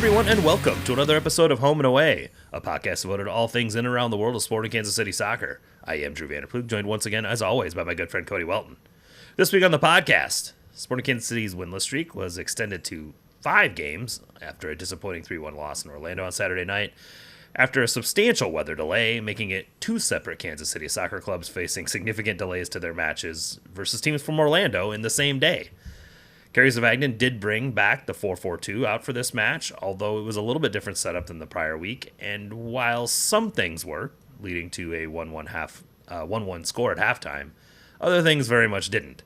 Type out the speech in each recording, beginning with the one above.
everyone, and welcome to another episode of Home and Away, a podcast devoted to all things in and around the world of sport in Kansas City soccer. I am Drew Vanderploeg, joined once again, as always, by my good friend Cody Welton. This week on the podcast, Sporting Kansas City's winless streak was extended to 5 games after a disappointing 3-1 loss in Orlando on Saturday night, after a substantial weather delay, making it 2 separate Kansas City soccer clubs facing significant delays to their matches versus teams from Orlando in the same day. Kerry Zavagnin did bring back the 4-4-2 out for this match, although it was a little bit different setup than the prior week, and while some things worked, leading to a 1-1 score at halftime, other things very much didn't.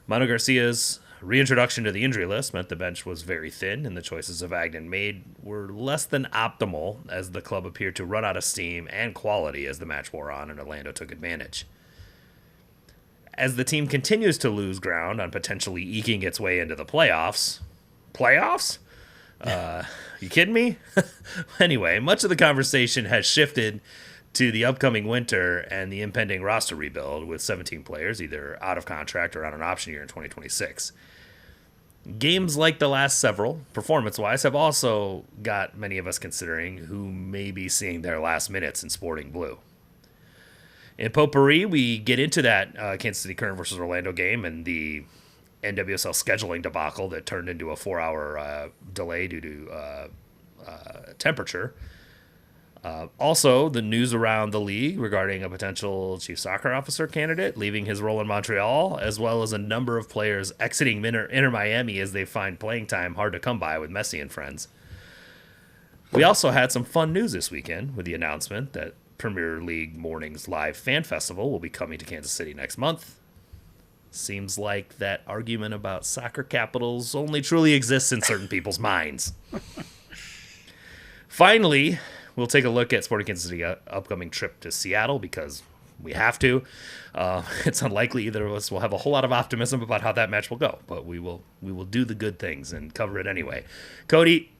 Manu Garcia's reintroduction to the injury list meant the bench was very thin, and the choices Zavagnin made were less than optimal as the club appeared to run out of steam and quality as the match wore on and Orlando took advantage. As the team continues to lose ground on potentially eking its way into the playoffs. Playoffs? You kidding me? Anyway, much of the conversation has shifted to the upcoming winter and the impending roster rebuild with 17 players either out of contract or on an option year in 2026. Games like the last several, performance-wise, have also got many of us considering who may be seeing their last minutes in Sporting Blue. In Potpourri, we get into that Kansas City Current versus Orlando game and the NWSL scheduling debacle that turned into a 4-hour delay due to temperature. Also, the news around the league regarding a potential chief soccer officer candidate leaving his role in Montreal, as well as a number of players exiting Inter Miami as they find playing time hard to come by with Messi and friends. We also had some fun news this weekend with the announcement that Premier League Mornings Live Fan Festival will be coming to Kansas City next month. Seems like that argument about soccer capitals only truly exists in certain people's minds. Finally, we'll take a look at Sporting Kansas City's upcoming trip to Seattle because we have to. It's unlikely either of us will have a whole lot of optimism about how that match will go, but we will do the good things and cover it anyway. Cody,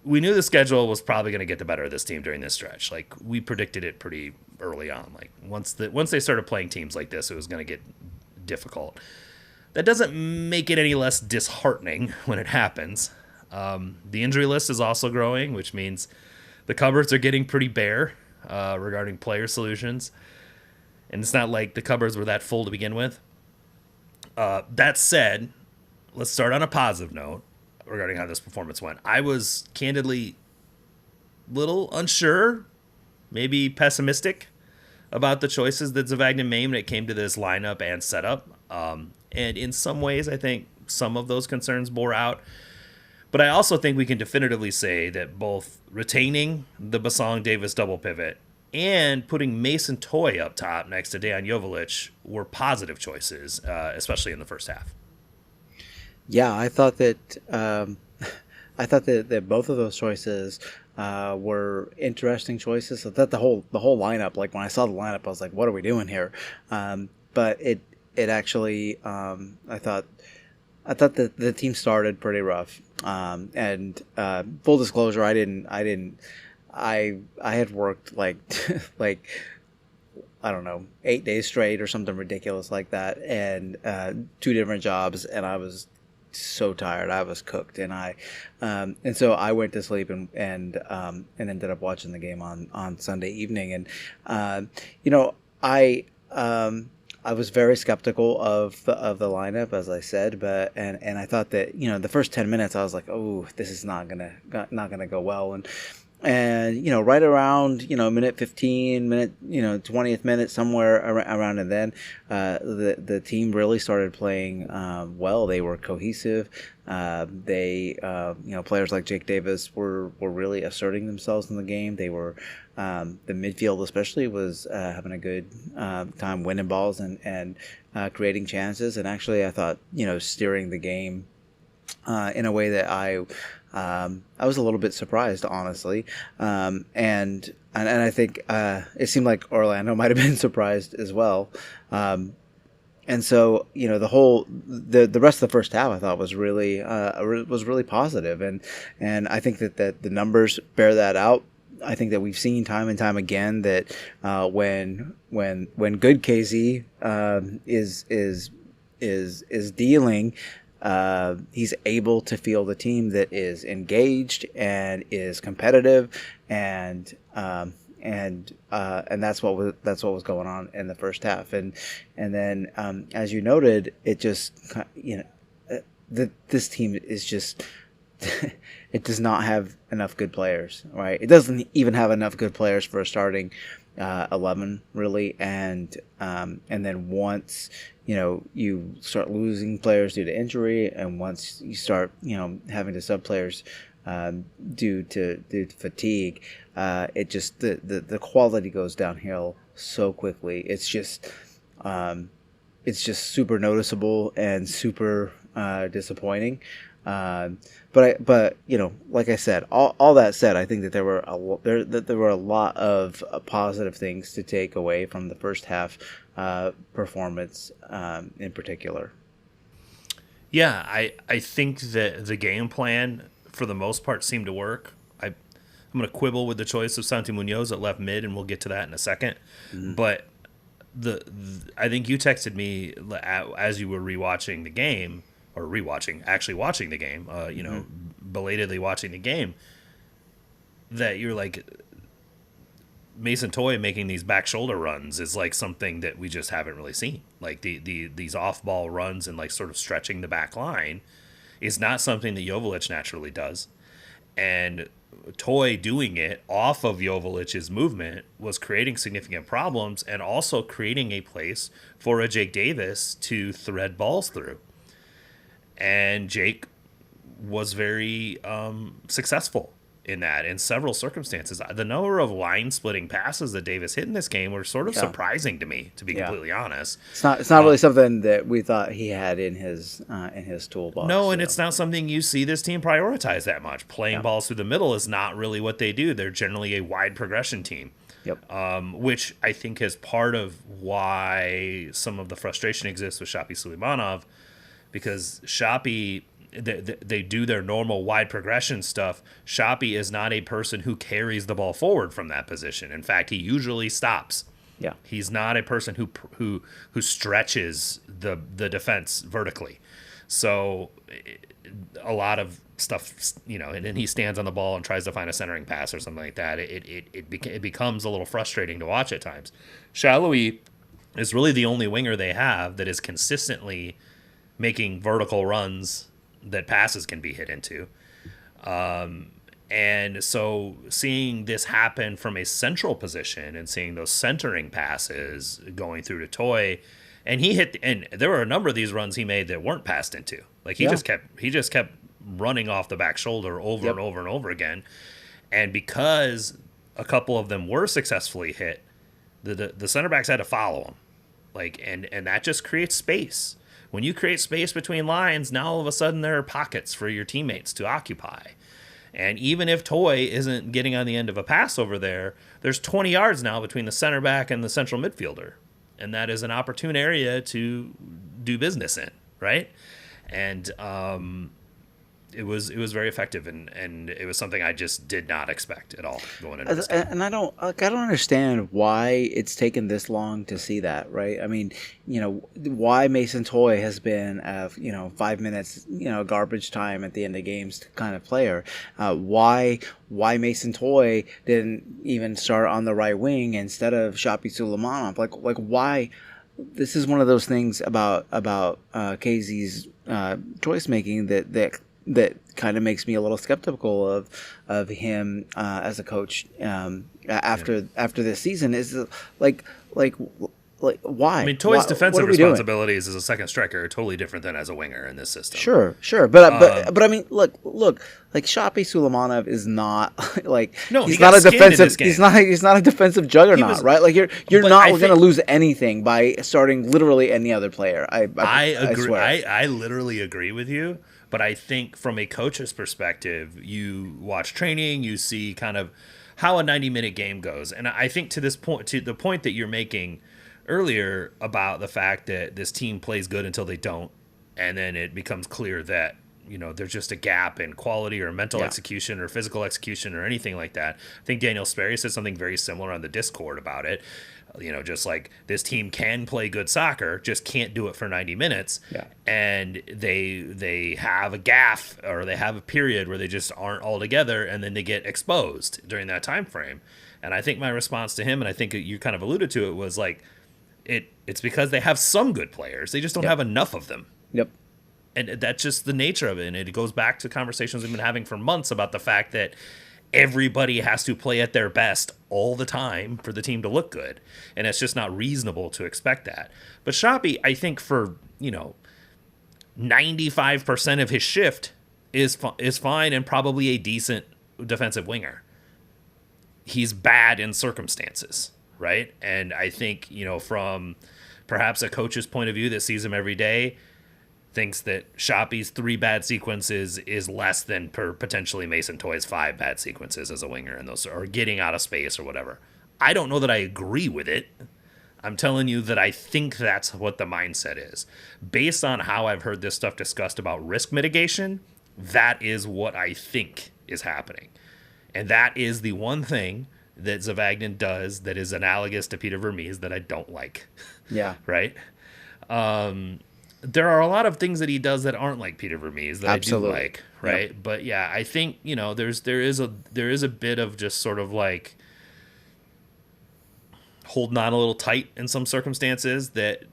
we knew the schedule was probably going to get the better of this team during this stretch. Like, we predicted it pretty early on. Like, once they started playing teams like this, it was going to get difficult. That doesn't make it any less disheartening when it happens. The injury list is also growing, which means the cupboards are getting pretty bare regarding player solutions. And it's not like the cupboards were that full to begin with. That said, let's start on a positive note regarding how this performance went. I was candidly a little unsure, maybe pessimistic about the choices that Zavagnin made when it came to this lineup and setup. And in some ways, I think some of those concerns bore out. But I also think we can definitively say that both retaining the Basong Davis double pivot and putting Mason Toye up top next to Dejan Joveljic were positive choices, especially in the first half. Yeah, I thought that that both of those choices were interesting choices. So that the whole lineup, like when I saw the lineup, I was like, "What are we doing here?" But it actually, I thought that the team started pretty rough. And full disclosure, I had worked like I don't know, 8 days straight or something ridiculous like that, and 2 different jobs, and I was so tired. I was cooked, and so I went to sleep and ended up watching the game on Sunday evening. And I was very skeptical of the lineup, as I said, but I thought that the first 10 minutes I was like, oh, this is not gonna go well, and right around minute 15, 20th minute, somewhere around, and then the team really started playing well. They were cohesive. Players like Jake Davis were really asserting themselves in the game. They were the midfield especially was having a good time winning balls and creating chances. And actually, I thought steering the game in a way that I was a little bit surprised, honestly, and I think it seemed like Orlando might have been surprised as well. And so, the rest of the first half I thought was really positive, and I think that the numbers bear that out. I think that we've seen time and time again that when good KZ is dealing, he's able to field a team that is engaged and is competitive, and that's what was going on in the first half, and then as you noted, it just this team is just it does not have enough good players, right? It doesn't even have enough good players for a starting 11, really, and then once you start losing players due to injury, and once you start having to sub players due to fatigue, it just the quality goes downhill so quickly. It's just super noticeable and super disappointing. But like I said, all that said, I think that there were a lot of positive things to take away from the first half performance in particular. Yeah, I think that the game plan for the most part seemed to work. I'm going to quibble with the choice of Santi Munoz at left mid, and we'll get to that in a second. Mm-hmm. But I think you texted me as you were rewatching the game. Or actually watching the game, belatedly watching the game, that you're like, Mason Toye making these back shoulder runs is like something that we just haven't really seen. Like these off ball runs and like sort of stretching the back line is not something that Joveljic naturally does. And Toye doing it off of Joveljic's movement was creating significant problems and also creating a place for a Jake Davis to thread balls through. And Jake was very successful in that in several circumstances. The number of line-splitting passes that Davis hit in this game were sort of surprising to me, to be completely honest. It's not really something that we thought he had in his toolbox. No, and it's not something you see this team prioritize that much. Playing balls through the middle is not really what they do. They're generally a wide progression team. Yep. Which I think is part of why some of the frustration exists with Shapi Suleimanov, because Shapi, they do their normal wide progression stuff. Shapi is not a person who carries the ball forward from that position. In fact, he usually stops. Yeah, he's not a person who stretches the defense vertically. So a lot of stuff, and then he stands on the ball and tries to find a centering pass or something like that. It becomes a little frustrating to watch at times. Shalhoub is really the only winger they have that is consistently making vertical runs that passes can be hit into. And so seeing this happen from a central position and seeing those centering passes going through to Toye, and there were a number of these runs he made that weren't passed into. Like he just kept running off the back shoulder over and over and over again. And because a couple of them were successfully hit, the center backs had to follow them. Like, and that just creates space. When you create space between lines, now all of a sudden there are pockets for your teammates to occupy. And even if Toye isn't getting on the end of a pass over there, there's 20 yards now between the center back and the central midfielder. And that is an opportune area to do business in, right? And it was very effective, and it was something I just did not expect at all going into this game. And I don't understand why it's taken this long to see that, right? I mean, why Mason Toye has been 5 minutes, garbage time at the end of games kind of player. Why Mason Toye didn't even start on the right wing instead of Shapi Suleimanov? Like why? This is one of those things about KZ's choice making that kind of makes me a little skeptical of him as a coach after this season. Is like why? I mean, Toye's defensive responsibilities as a second striker are totally different than as a winger in this system. Sure, but I mean, look, like Shapi Suleimanov is not he's not a defensive. He's not a defensive juggernaut, right? Like you're not going to lose anything by starting literally any other player. I agree. I literally agree with you. But I think from a coach's perspective, you watch training, you see kind of how a 90-minute game goes. And I think to the point that you're making earlier about the fact that this team plays good until they don't, and then it becomes clear that there's just a gap in quality or mental Yeah. execution or physical execution or anything like that. I think Daniel Sperry said something very similar on the Discord about it. Just like this team can play good soccer, just can't do it for 90 minutes. Yeah. And they have a gaff or they have a period where they just aren't all together, and then they get exposed during that time frame. And I think my response to him, and I think you kind of alluded to it, was like it's because they have some good players. They just don't Yep. have enough of them. Yep. And that's just the nature of it. And it goes back to conversations we've been having for months about the fact that everybody has to play at their best all the time for the team to look good. And it's just not reasonable to expect that. But Shoppy, I think for, 95% of his shift is fine and probably a decent defensive winger. He's bad in circumstances, right? And I think, from perhaps a coach's point of view that sees him every day, thinks that Shoppy's 3 bad sequences is less than potentially Mason Toye's 5 bad sequences as a winger, and those are getting out of space or whatever. I don't know that I agree with it. I'm telling you that I think that's what the mindset is. Based on how I've heard this stuff discussed about risk mitigation, that is what I think is happening. And that is the one thing that Zavagnin does that is analogous to Peter Vermees that I don't like. Yeah. Right? There are a lot of things that he does that aren't like Peter Vermees that Absolutely. I do like, right? Yep. But yeah, I think there is a bit of just sort of like holding on a little tight in some circumstances that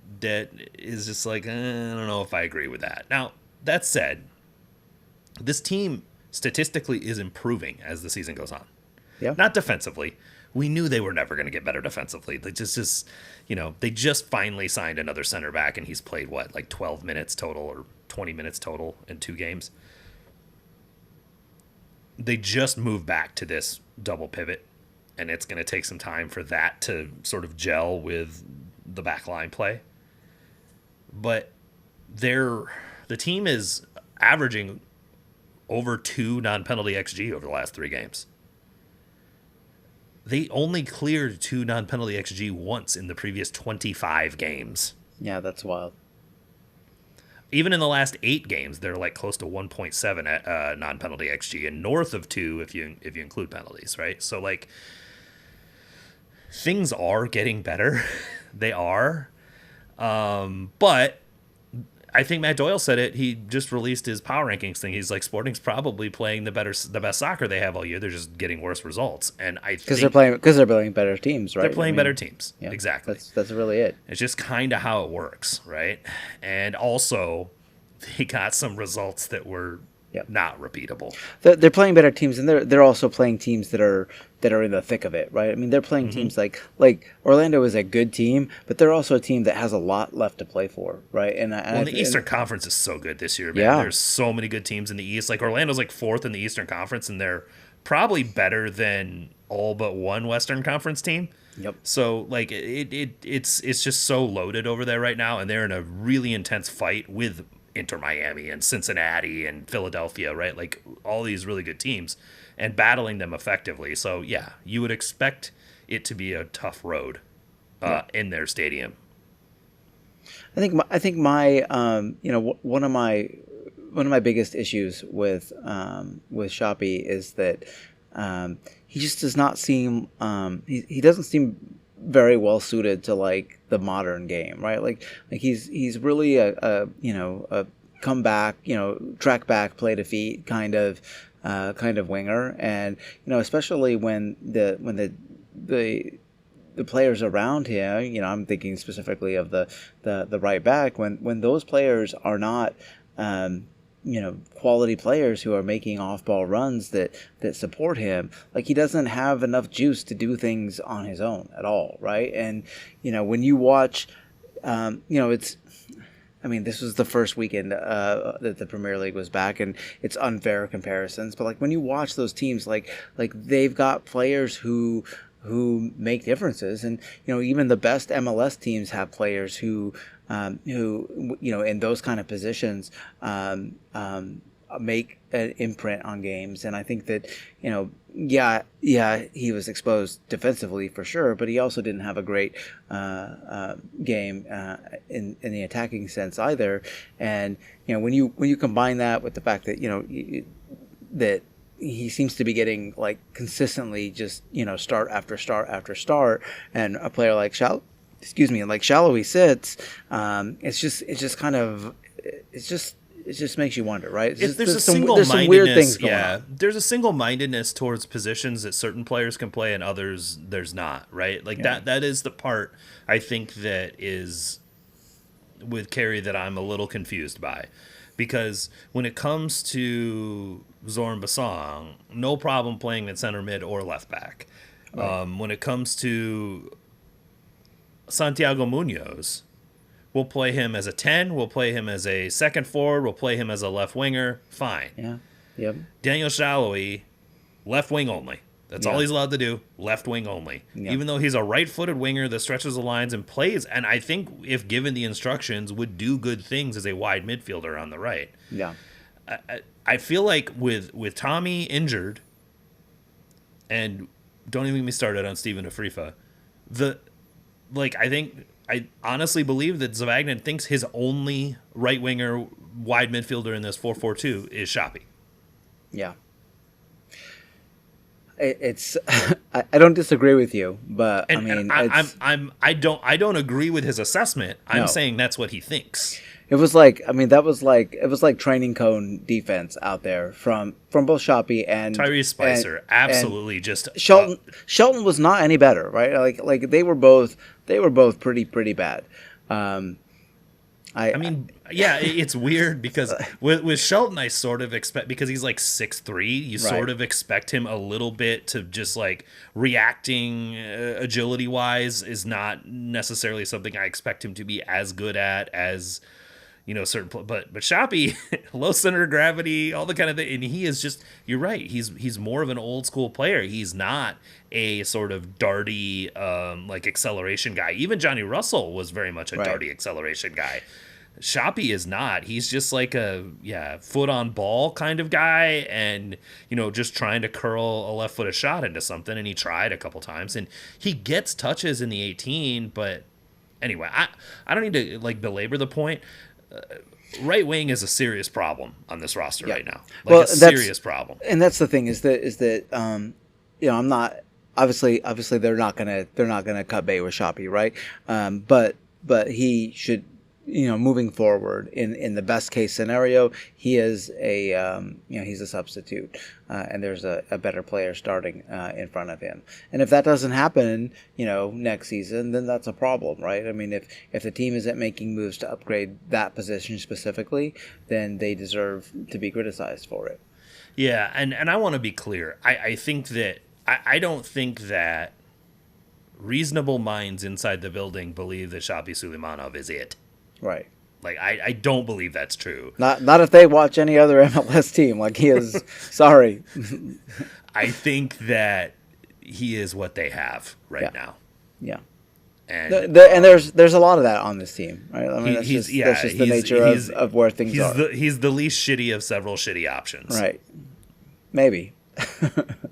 is just like I don't know if I agree with that. Now that said, this team statistically is improving as the season goes on. Yeah. Not defensively. We knew they were never going to get better defensively. They they just finally signed another center back, and he's played, 12 minutes total or 20 minutes total in 2 games. They just moved back to this double pivot, and it's going to take some time for that to sort of gel with the backline play. But the team is averaging over 2 non-penalty XG over the last 3 games. They only cleared 2 non-penalty XG once in the previous 25 games. Yeah, that's wild. Even in the last 8 games, they're like close to 1.7 at non-penalty XG and north of 2 if you include penalties, right? So like things are getting better. They are. But I think Matt Doyle said it. He just released his power rankings thing. He's like, Sporting's probably playing the best soccer they have all year. They're just getting worse results, and I think because they're playing better teams, right? They're playing better teams. Yeah, exactly. That's really it. It's just kind of how it works, right? And also, they got some results that were not repeatable. They're playing better teams, and they're also playing teams that are in the thick of it, right? I mean, they're playing teams like Orlando is a good team, but they're also a team that has a lot left to play for, right? And the Eastern Conference is so good this year, man. Yeah. There's so many good teams in the East. Like Orlando's like 4th in the Eastern Conference, and they're probably better than all but one Western Conference team. Yep. So like it's just so loaded over there right now, and they're in a really intense fight with Inter Miami and Cincinnati and Philadelphia, right? Like all these really good teams and battling them effectively. So yeah, you would expect it to be a tough road in their stadium. I think my one of my biggest issues with Shoppy is that he just does not seem he doesn't seem very well suited to like the modern game, right? Like he's really a come back, track back, play to feet kind of winger, and especially when the players around him, I'm thinking specifically of the right back, when those players are not quality players who are making off-ball runs that support him, like he doesn't have enough juice to do things on his own at all, right? And when you watch, this was the first weekend that the Premier League was back, and it's unfair comparisons, but like when you watch those teams, like they've got players who make differences, and even the best MLS teams have players who in those kind of positions make an imprint on games. And I think that, he was exposed defensively for sure, but he also didn't have a great game in the attacking sense either. And when you combine that with the fact that that he seems to be getting like consistently just start after start after start, and a player like Shallowy sits, it just makes you wonder, right? There's some weird things going on. There's a single-mindedness towards positions that certain players can play and others there's not, right? Like that is the part I think that is with Kerry that I'm a little confused by. Because when it comes to Zoran Basong, no problem playing at center mid or left back. Right. When it comes to Santiago Munoz, we'll play him as a 10, we'll play him as a second forward, we'll play him as a left winger, fine. Yeah. Yep. Daniel Shallowy, left wing only. That's all he's allowed to do, left wing only. Yep. Even though he's a right-footed winger that stretches the lines and plays, and I think if given the instructions, would do good things as a wide midfielder on the right. Yeah. I feel like with Tommy injured, and don't even get me started on Steven Afrifa, I honestly believe that Zavagnin thinks his only right winger wide midfielder in this 4-4-2 is Shoppy. Yeah. It's I don't disagree with you, but I don't agree with his assessment. I'm saying that's what he thinks. It was like it was like training cone defense out there from both Shoppy and Tyrese Spicer. Absolutely, just Shelton was not any better, right? Like they were both pretty bad. It's weird because with Shelton, I sort of expect, because he's like 6'3", you sort of expect him a little bit to just like reacting agility wise is not necessarily something I expect him to be as good at as certain. But Shoppy, low center of gravity, all the kind of thing, and he is just, you're right. He's more of an old school player. He's not a sort of darty like acceleration guy. Even Johnny Russell was very much a darty acceleration guy. Shoppy is not. He's just like a foot on ball kind of guy, and just trying to curl a left-footed shot into something. And he tried a couple times, and he gets touches in the 18. But anyway, I don't need to like belabor the point. Right wing is a serious problem on this roster right now. Like a serious problem. And that's the thing is that I'm not obviously they're not gonna cut bait with Shoppy, right? But he should. Moving forward in the best case scenario, he is he's a substitute, and there's a better player starting in front of him. And if that doesn't happen, next season, then that's a problem, right? I mean, if the team isn't making moves to upgrade that position specifically, then they deserve to be criticized for it. Yeah, and I want to be clear. I think that I don't think that reasonable minds inside the building believe that Shoppy Suleimanov is it. Right. Like, I don't believe that's true. Not if they watch any other MLS team. Like, he is, sorry. I think that he is what they have now. Yeah. And there's a lot of that on this team, right? I mean, that's just the nature of where things are. He's the least shitty of several shitty options. Right. Maybe.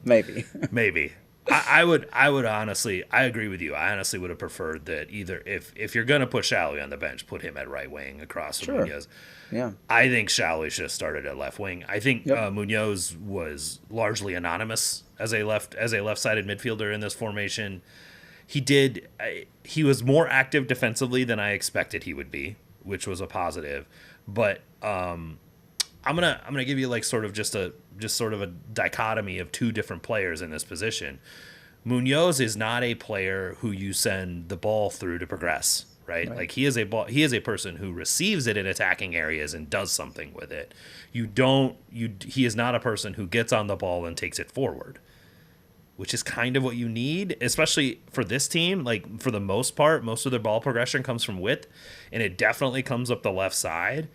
Maybe. I would honestly, I agree with you. I honestly would have preferred that either if you're going to put Shallowy on the bench, put him at right wing across from Munoz. Yeah. I think Shallowy should have started at left wing. I think Munoz was largely anonymous as a left-sided midfielder in this formation. He was more active defensively than I expected he would be, which was a positive. But I'm gonna give you like sort of a dichotomy of two different players in this position. Munoz is not a player who you send the ball through to progress, right? Like he is a person who receives it in attacking areas and does something with it. He is not a person who gets on the ball and takes it forward, which is kind of what you need, especially for this team. Like, for the most part, most of their ball progression comes from width, and it definitely comes up the left side.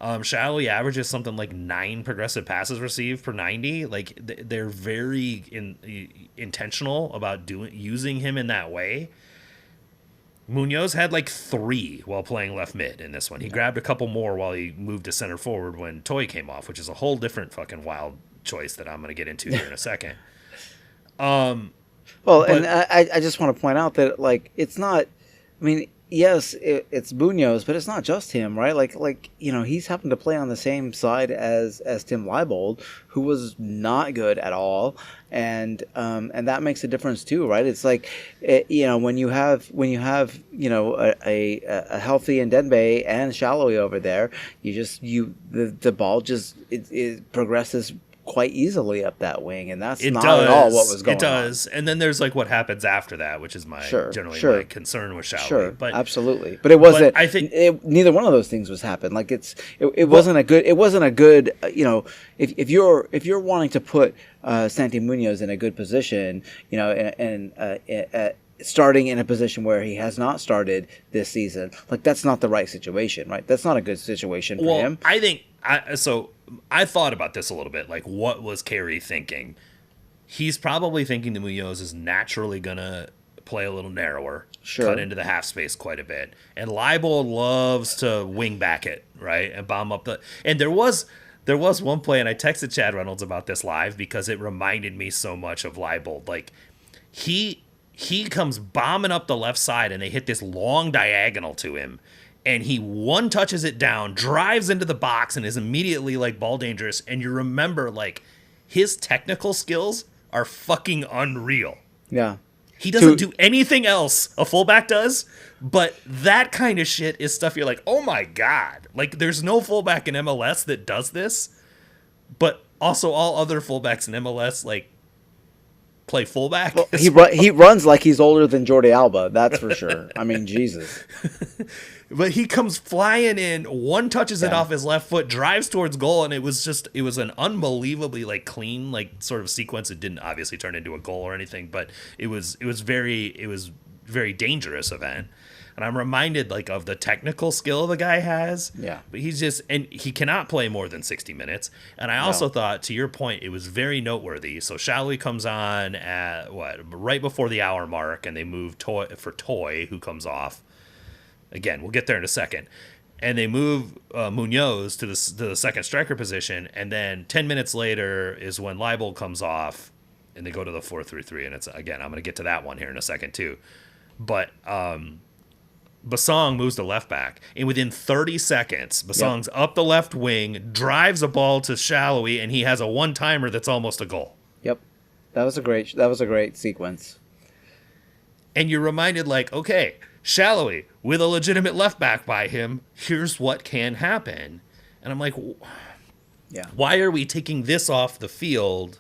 Shallowy averages something like 9 progressive passes received per 90. Like, they're very intentional about using him in that way. Munoz had like 3 while playing left mid in this one. He grabbed a couple more while he moved to center forward when Toye came off, which is a whole different fucking wild choice that I'm going to get into here in a second. Well, But- and I just want to point out that like it's not. I mean, yes, it's Munoz, but it's not just him, right? Like he's happened to play on the same side as Tim Leibold, who was not good at all, and that makes a difference too, right? It's like when you have a healthy Ndenbe and Shallowy over there, the ball just it progresses quite easily up that wing, and that's not at all what was going on. It does, and then there's like what happens after that, which is my my concern with Shallowy. Sure, but absolutely. But it wasn't. I think neither one of those things was happened. Like it wasn't a good. It wasn't a good. If you're wanting to put Santi Munoz in a good position, and starting in a position where he has not started this season, like that's not the right situation, right? That's not a good situation for him. I think I thought about this a little bit. Like, what was Kerry thinking? He's probably thinking that Munoz is naturally gonna play a little narrower, cut into the half space quite a bit, and Leibold loves to wing back it, right, and bomb up the. And there was one play, and I texted Chad Reynolds about this live because it reminded me so much of Leibold. Like he comes bombing up the left side, and they hit this long diagonal to him. And he one touches it down, drives into the box, and is immediately like ball dangerous. And you remember like his technical skills are fucking unreal. Yeah. He doesn't do anything else a fullback does, but that kind of shit is stuff you're like, oh my God. Like there's no fullback in MLS that does this, but also all other fullbacks in MLS like play fullback. Well, he runs like he's older than Jordi Alba, that's for sure. I mean, Jesus. But he comes flying in, one touches it off his left foot, drives towards goal, and it was an unbelievably like clean like sort of sequence. It didn't obviously turn into a goal or anything, but it was very dangerous event. And I'm reminded like of the technical skill the guy has. Yeah. But he cannot play more than 60 minutes. And I also thought, to your point, it was very noteworthy. So Shallowy comes on at right before the hour mark, and they move Toye, who comes off. Again, we'll get there in a second. And they move Munoz to the second striker position, and then 10 minutes later is when Leibold comes off, and they go to the 4-3-3. And it's again, I'm going to get to that one here in a second too. But Basong moves to left back, and within 30 seconds, Basong's up the left wing, drives a ball to Shallowy, and he has a one-timer that's almost a goal. Yep, that was a great sequence. And you're reminded, like, okay, Shallowy with a legitimate left back by him, here's what can happen. And I'm like, why are we taking this off the field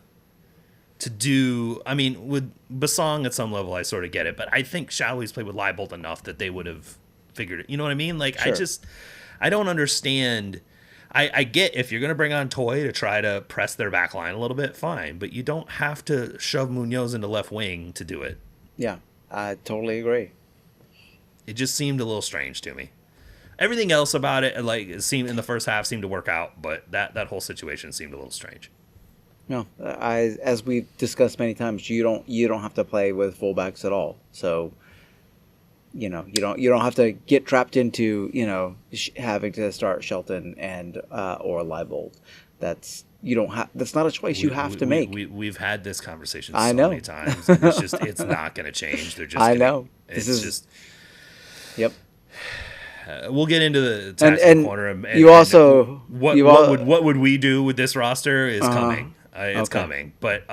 to do? I mean, with Basong at some level, I sort of get it, but I think Shallowy's played with Leibold enough that they would have figured it. You know what I mean? Like, sure. I don't understand. I get if you're going to bring on Toye to try to press their back line a little bit, fine, but you don't have to shove Munoz into left wing to do it. Yeah, I totally agree. It just seemed a little strange to me. Everything else about it, like, it seemed in the first half seemed to work out, but that whole situation seemed a little strange. No, as we've discussed many times, you don't have to play with fullbacks at all. So, you don't have to get trapped into having to start Shelton and or Leibold. That's not a choice you have to make. We've had this conversation many times. And it's not going to change. They're just. Yep. We'll get into the tactical corner. And what would we do with this roster is coming. It's coming. But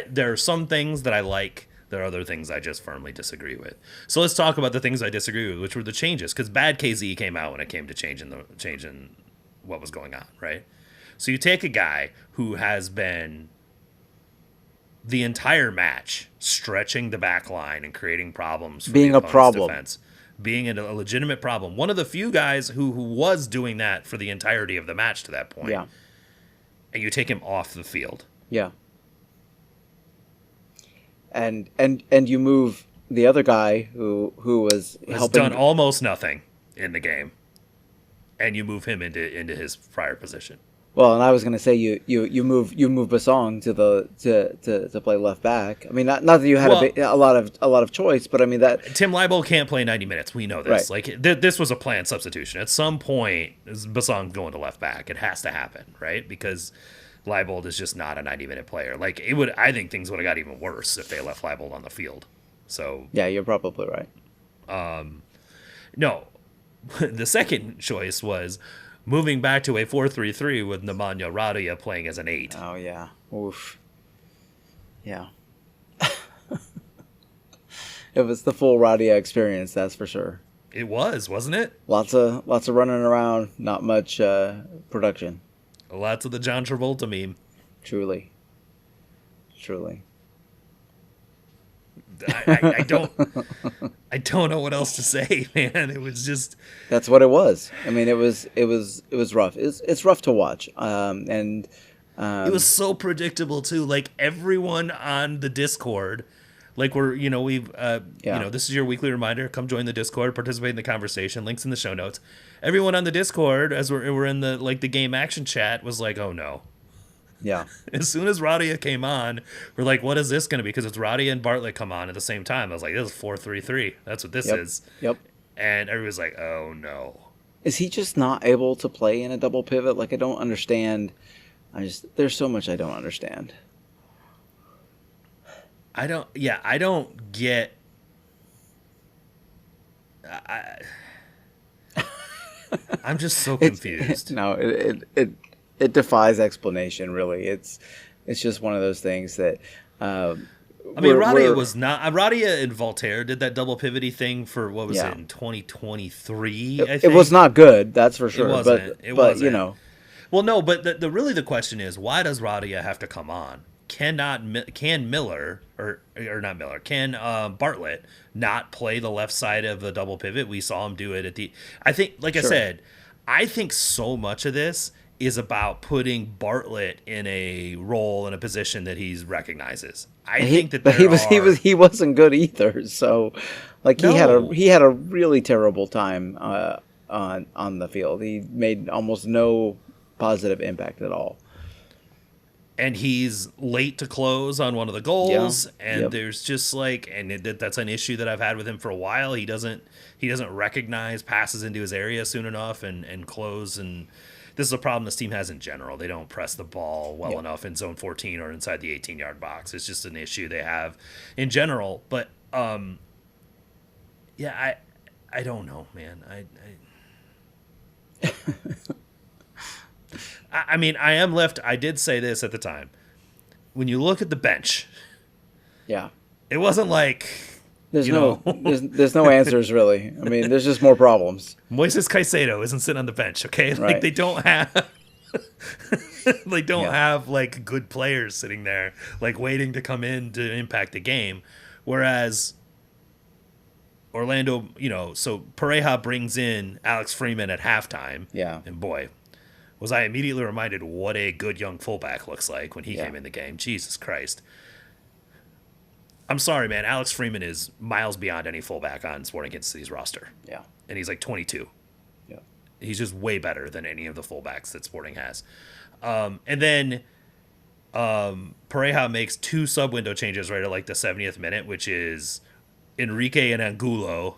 there are some things that I like. There are other things I just firmly disagree with. So let's talk about the things I disagree with, which were the changes. Because bad KZ came out when it came to changing what was going on, right? So you take a guy who has been the entire match stretching the back line and creating problems for being the a problem defense, being a legitimate problem. One of the few guys who was doing that for the entirety of the match to that point. Yeah. And you take him off the field. Yeah. And you move the other guy who has done almost nothing in the game, and you move him into his prior position. Well, and I was going to say you move Basong to play left back. I mean, not that you had a lot of choice, but I mean that Tim Leibold can't play 90 minutes. We know this. Right. Like this was a planned substitution. At some point, Basong going to left back. It has to happen, right? Because Leibold is just not a 90-minute player. Like it would. I think things would have got even worse if they left Leibold on the field. So yeah, you're probably right. No, the second choice was moving back to a 4-3-3 with Nemanja Radia playing as an 8. Oh, yeah. Oof. Yeah. It was the full Radia experience, that's for sure. It was, wasn't it? Lots of running around, not much production. Lots of the John Travolta meme. Truly. I don't know what else to say, man. It was just that's what it was. I mean, it was rough. It's rough to watch. It was so predictable too. Like everyone on the Discord, like this is your weekly reminder. Come join the Discord, participate in the conversation. Links in the show notes. Everyone on the Discord, as we're in the game action chat, was like, oh no. Yeah. As soon as Radia came on, we're like, what is this going to be? Because it's Radia and Bartlett come on at the same time. I was like, this is 4-3-3. That's what this is. Yep. And everybody's like, oh, no. Is he just not able to play in a double pivot? Like, I don't understand. There's so much I don't understand. I don't get. I'm just so confused. It defies explanation, really. It's just one of those things that. Radia was not. Radia and Voltaire did that double pivoty thing for what was it in 2023? I think it was not good. That's for sure. It wasn't. You know. Well, no, but the question is, why does Radia have to come on? Can Bartlett not play the left side of the double pivot? We saw him do it at the. I think, like I said, I think so much of this is about putting Bartlett in a role, in a position that he recognizes. He wasn't good either. So, like he had a really terrible time on the field. He made almost no positive impact at all. And he's late to close on one of the goals, there's just that's an issue that I've had with him for a while. He doesn't recognize passes into his area soon enough and close, and this is a problem this team has in general. They don't press the ball well enough in zone 14 or inside the 18-yard box. It's just an issue they have in general. But I don't know, man. I mean, I am left. I did say this at the time. When you look at the bench, it wasn't like there's no answers really. I mean, there's just more problems. Moises Caicedo isn't sitting on the bench, okay? Like right. They don't have have like good players sitting there like waiting to come in to impact the game, whereas Orlando, so Pareja brings in Alex Freeman at halftime. Yeah, and boy, was I immediately reminded what a good young fullback looks like when he came in the game. Jesus Christ. I'm sorry, man. Alex Freeman is miles beyond any fullback on Sporting Kansas City's roster. Yeah. And he's like 22. Yeah. He's just way better than any of the fullbacks that Sporting has. And then Pareja makes 2 sub-window changes right at like the 70th minute, which is Enrique and Angulo.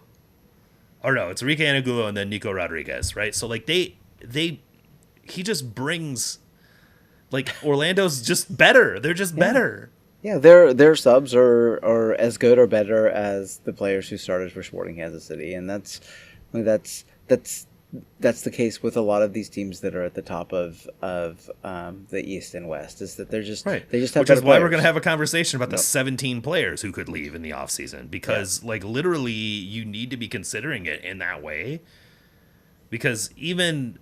Or no, it's Enrique and Angulo and then Nico Rodriguez, right? So like he just brings, like, Orlando's just better. They're just better. Yeah, their subs are as good or better as the players who started for Sporting Kansas City, and that's the case with a lot of these teams that are at the top of the East and West. Is that they just have which is better why players. we're going to have a conversation about the 17 players who could leave in the offseason, because like literally you need to be considering it in that way, because even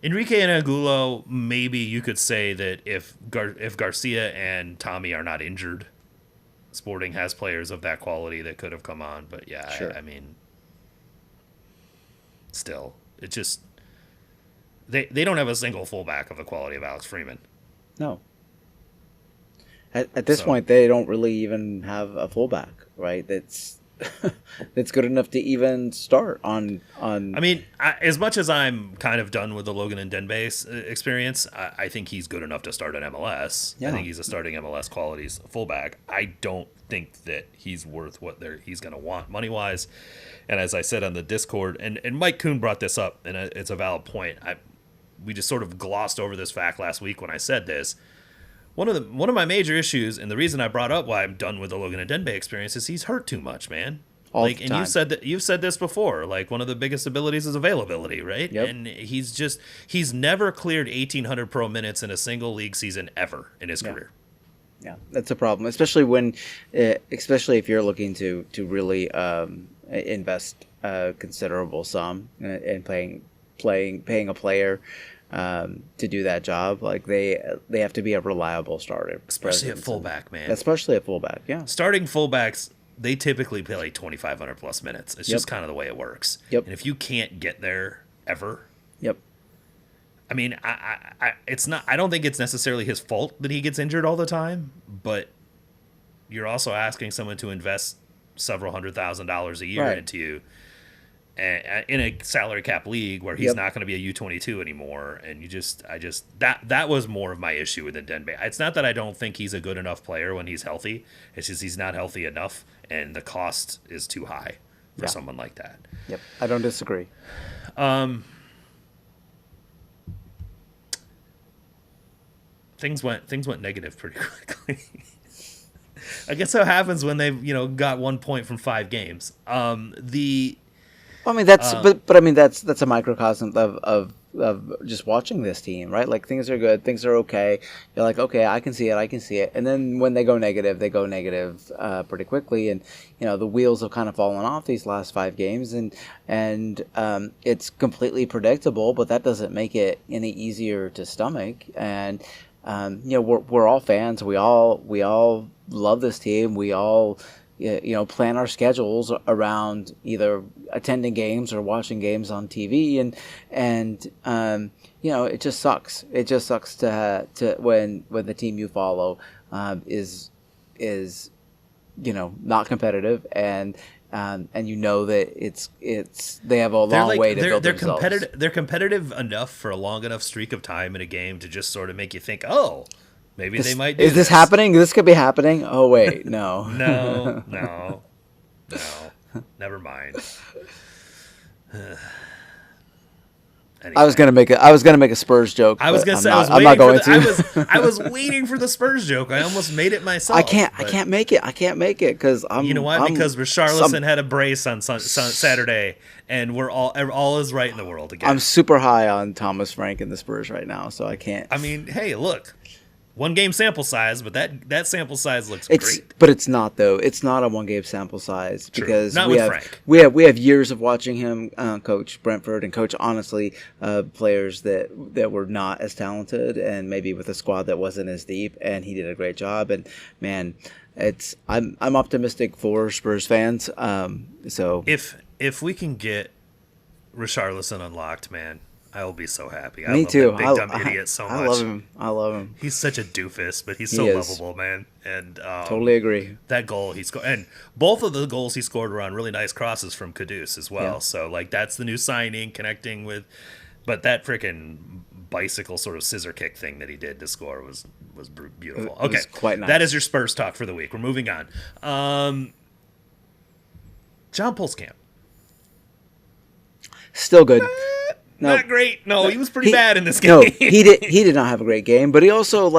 Enrique and Angulo, maybe you could say that if Garcia and Tommy are not injured, Sporting has players of that quality that could have come on. But I mean, still, it just they don't have a single fullback of the quality of Alex Freeman. No. At this point, they don't really even have a fullback, right? that's good enough to even start on. I mean, as much as I'm kind of done with the Logan and Denbase experience, I think he's good enough to start an MLS. Yeah. I think he's a starting MLS qualities fullback. I don't think that he's worth what he's going to want money wise. And as I said on the Discord, and Mike Kuhn brought this up, and it's a valid point. We just sort of glossed over this fact last week when I said this. One of my major issues, and the reason I brought up why I'm done with the Logan and Denbay experience, is he's hurt too much, man. All like, the and time. you've said this before. Like, one of the biggest abilities is availability, right? Yep. And he's never cleared 1,800 pro minutes in a single league season ever in his career. Yeah, that's a problem, especially if you're looking to really invest a considerable sum in paying a player to do that job. Like they have to be a reliable starter, Especially at fullback, man. Especially at fullback, yeah. Starting fullbacks, they typically play like 2,500 plus minutes. It's just kind of the way it works. Yep. And if you can't get there ever, Yep. I mean, it's not. I don't think it's necessarily his fault that he gets injured all the time, but you're also asking someone to invest several $100,000 a year into you in a salary cap league where he's not going to be a U22 anymore. And that was more of my issue with Denbay. It's not that I don't think he's a good enough player when he's healthy. It's just he's not healthy enough, and the cost is too high for someone like that. Yep, I don't disagree. Things went negative pretty quickly. I guess that happens when they've got 1 point from 5 games. I mean that's but I mean that's a microcosm of just watching this team, right? Like things are good, things are okay. You're like, okay, I can see it, and then when they go negative pretty quickly, and the wheels have kind of fallen off these last 5 games, and it's completely predictable, but that doesn't make it any easier to stomach. And we're all fans. We all love this team. We all plan our schedules around either attending games or watching games on TV, and it just sucks. It just sucks to when the team you follow is not competitive, and that it's they have a long way to build themselves. They're competitive enough for a long enough streak of time in a game to just sort of make you think, oh, maybe they might do this. Is this happening? This could be happening. Oh wait, no. no. Never mind. Anyway. I was gonna make a Spurs joke. I was gonna say I'm not going to. I was waiting for the Spurs joke. I almost made it myself. I can't make it because I'm. You know why? Because Richarlison had a brace on Saturday, and we're all is right in the world again. I'm super high on Thomas Frank and the Spurs right now, so I can't. I mean, hey, look. 1 game sample size, but that sample size looks great. But it's not though. It's not a 1 game sample size. True. Because not with Frank. We have years of watching him coach Brentford and coach honestly players that were not as talented and maybe with a squad that wasn't as deep, and he did a great job. And man, I'm optimistic for Spurs fans. So if we can get Richarlison unlocked, man, I will be so happy. Me too. That big dumb idiot so much. I love him. He's such a doofus, but he's so lovable, man. And totally agree. That goal he scored, and both of the goals he scored were on really nice crosses from Kudus as well. Yeah. So like that's the new signing, connecting with. But that freaking bicycle sort of scissor kick thing that he did to score was beautiful. It was quite nice. That is your Spurs talk for the week. We're moving on. John Pulskamp. Still good. Not great. No, he was pretty bad in this game. No, he did not have a great game, but he also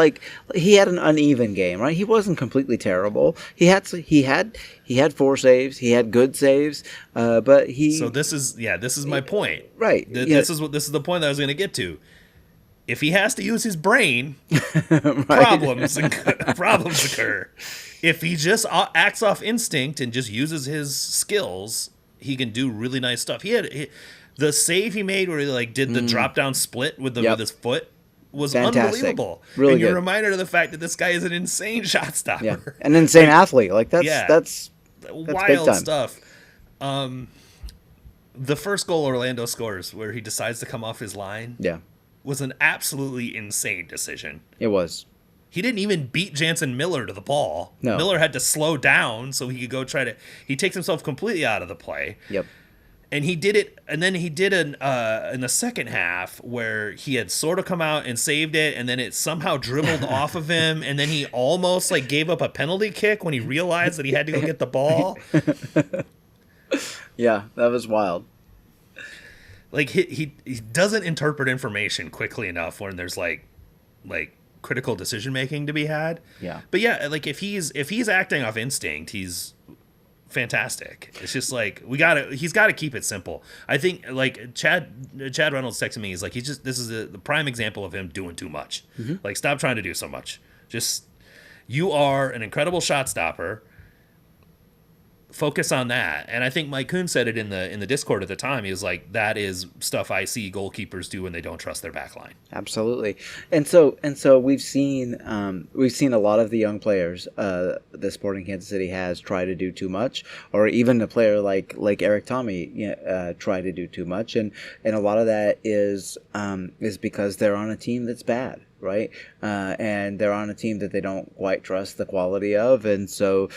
he had an uneven game, right? He wasn't completely terrible. He had 4 saves. He had good saves, but he. So this is my point. Right. This is the point that I was going to get to. If he has to use his brain, right. problems occur. If he just acts off instinct and just uses his skills, he can do really nice stuff. The save he made where he did the drop down split with his foot was fantastic. Unbelievable. Really and you're good. reminded of the fact that this guy is an insane shot stopper. Yeah. An insane athlete. That's wild stuff. The first goal Orlando scores where he decides to come off his line was an absolutely insane decision. It was. He didn't even beat Jansen Miller to the ball. No. Miller had to slow down so he could go try to. He takes himself completely out of the play. Yep. And he did it, and then he did in the second half where he had sort of come out and saved it, and then it somehow dribbled off of him, and then he almost like gave up a penalty kick when he realized that he had to go get the ball. Yeah, that was wild. Like he doesn't interpret information quickly enough when there's like critical decision making to be had. Yeah. But yeah, like if he's acting off instinct, he's fantastic. It's just like he's got to keep it simple. I think like Chad Reynolds texted me. He's like, this is the prime example of him doing too much. Mm-hmm. Like, stop trying to do so much. Just, you are an incredible shot stopper. Focus on that. And I think Mike Kuhn said it in the Discord at the time. He was like, that is stuff I see goalkeepers do when they don't trust their back line. Absolutely. And so we've seen a lot of the young players the Sporting Kansas City has try to do too much, or even a player like Eric Tommy try to do too much, and a lot of that is because they're on a team that's bad. Right, and they're on a team that they don't quite trust the quality of, and so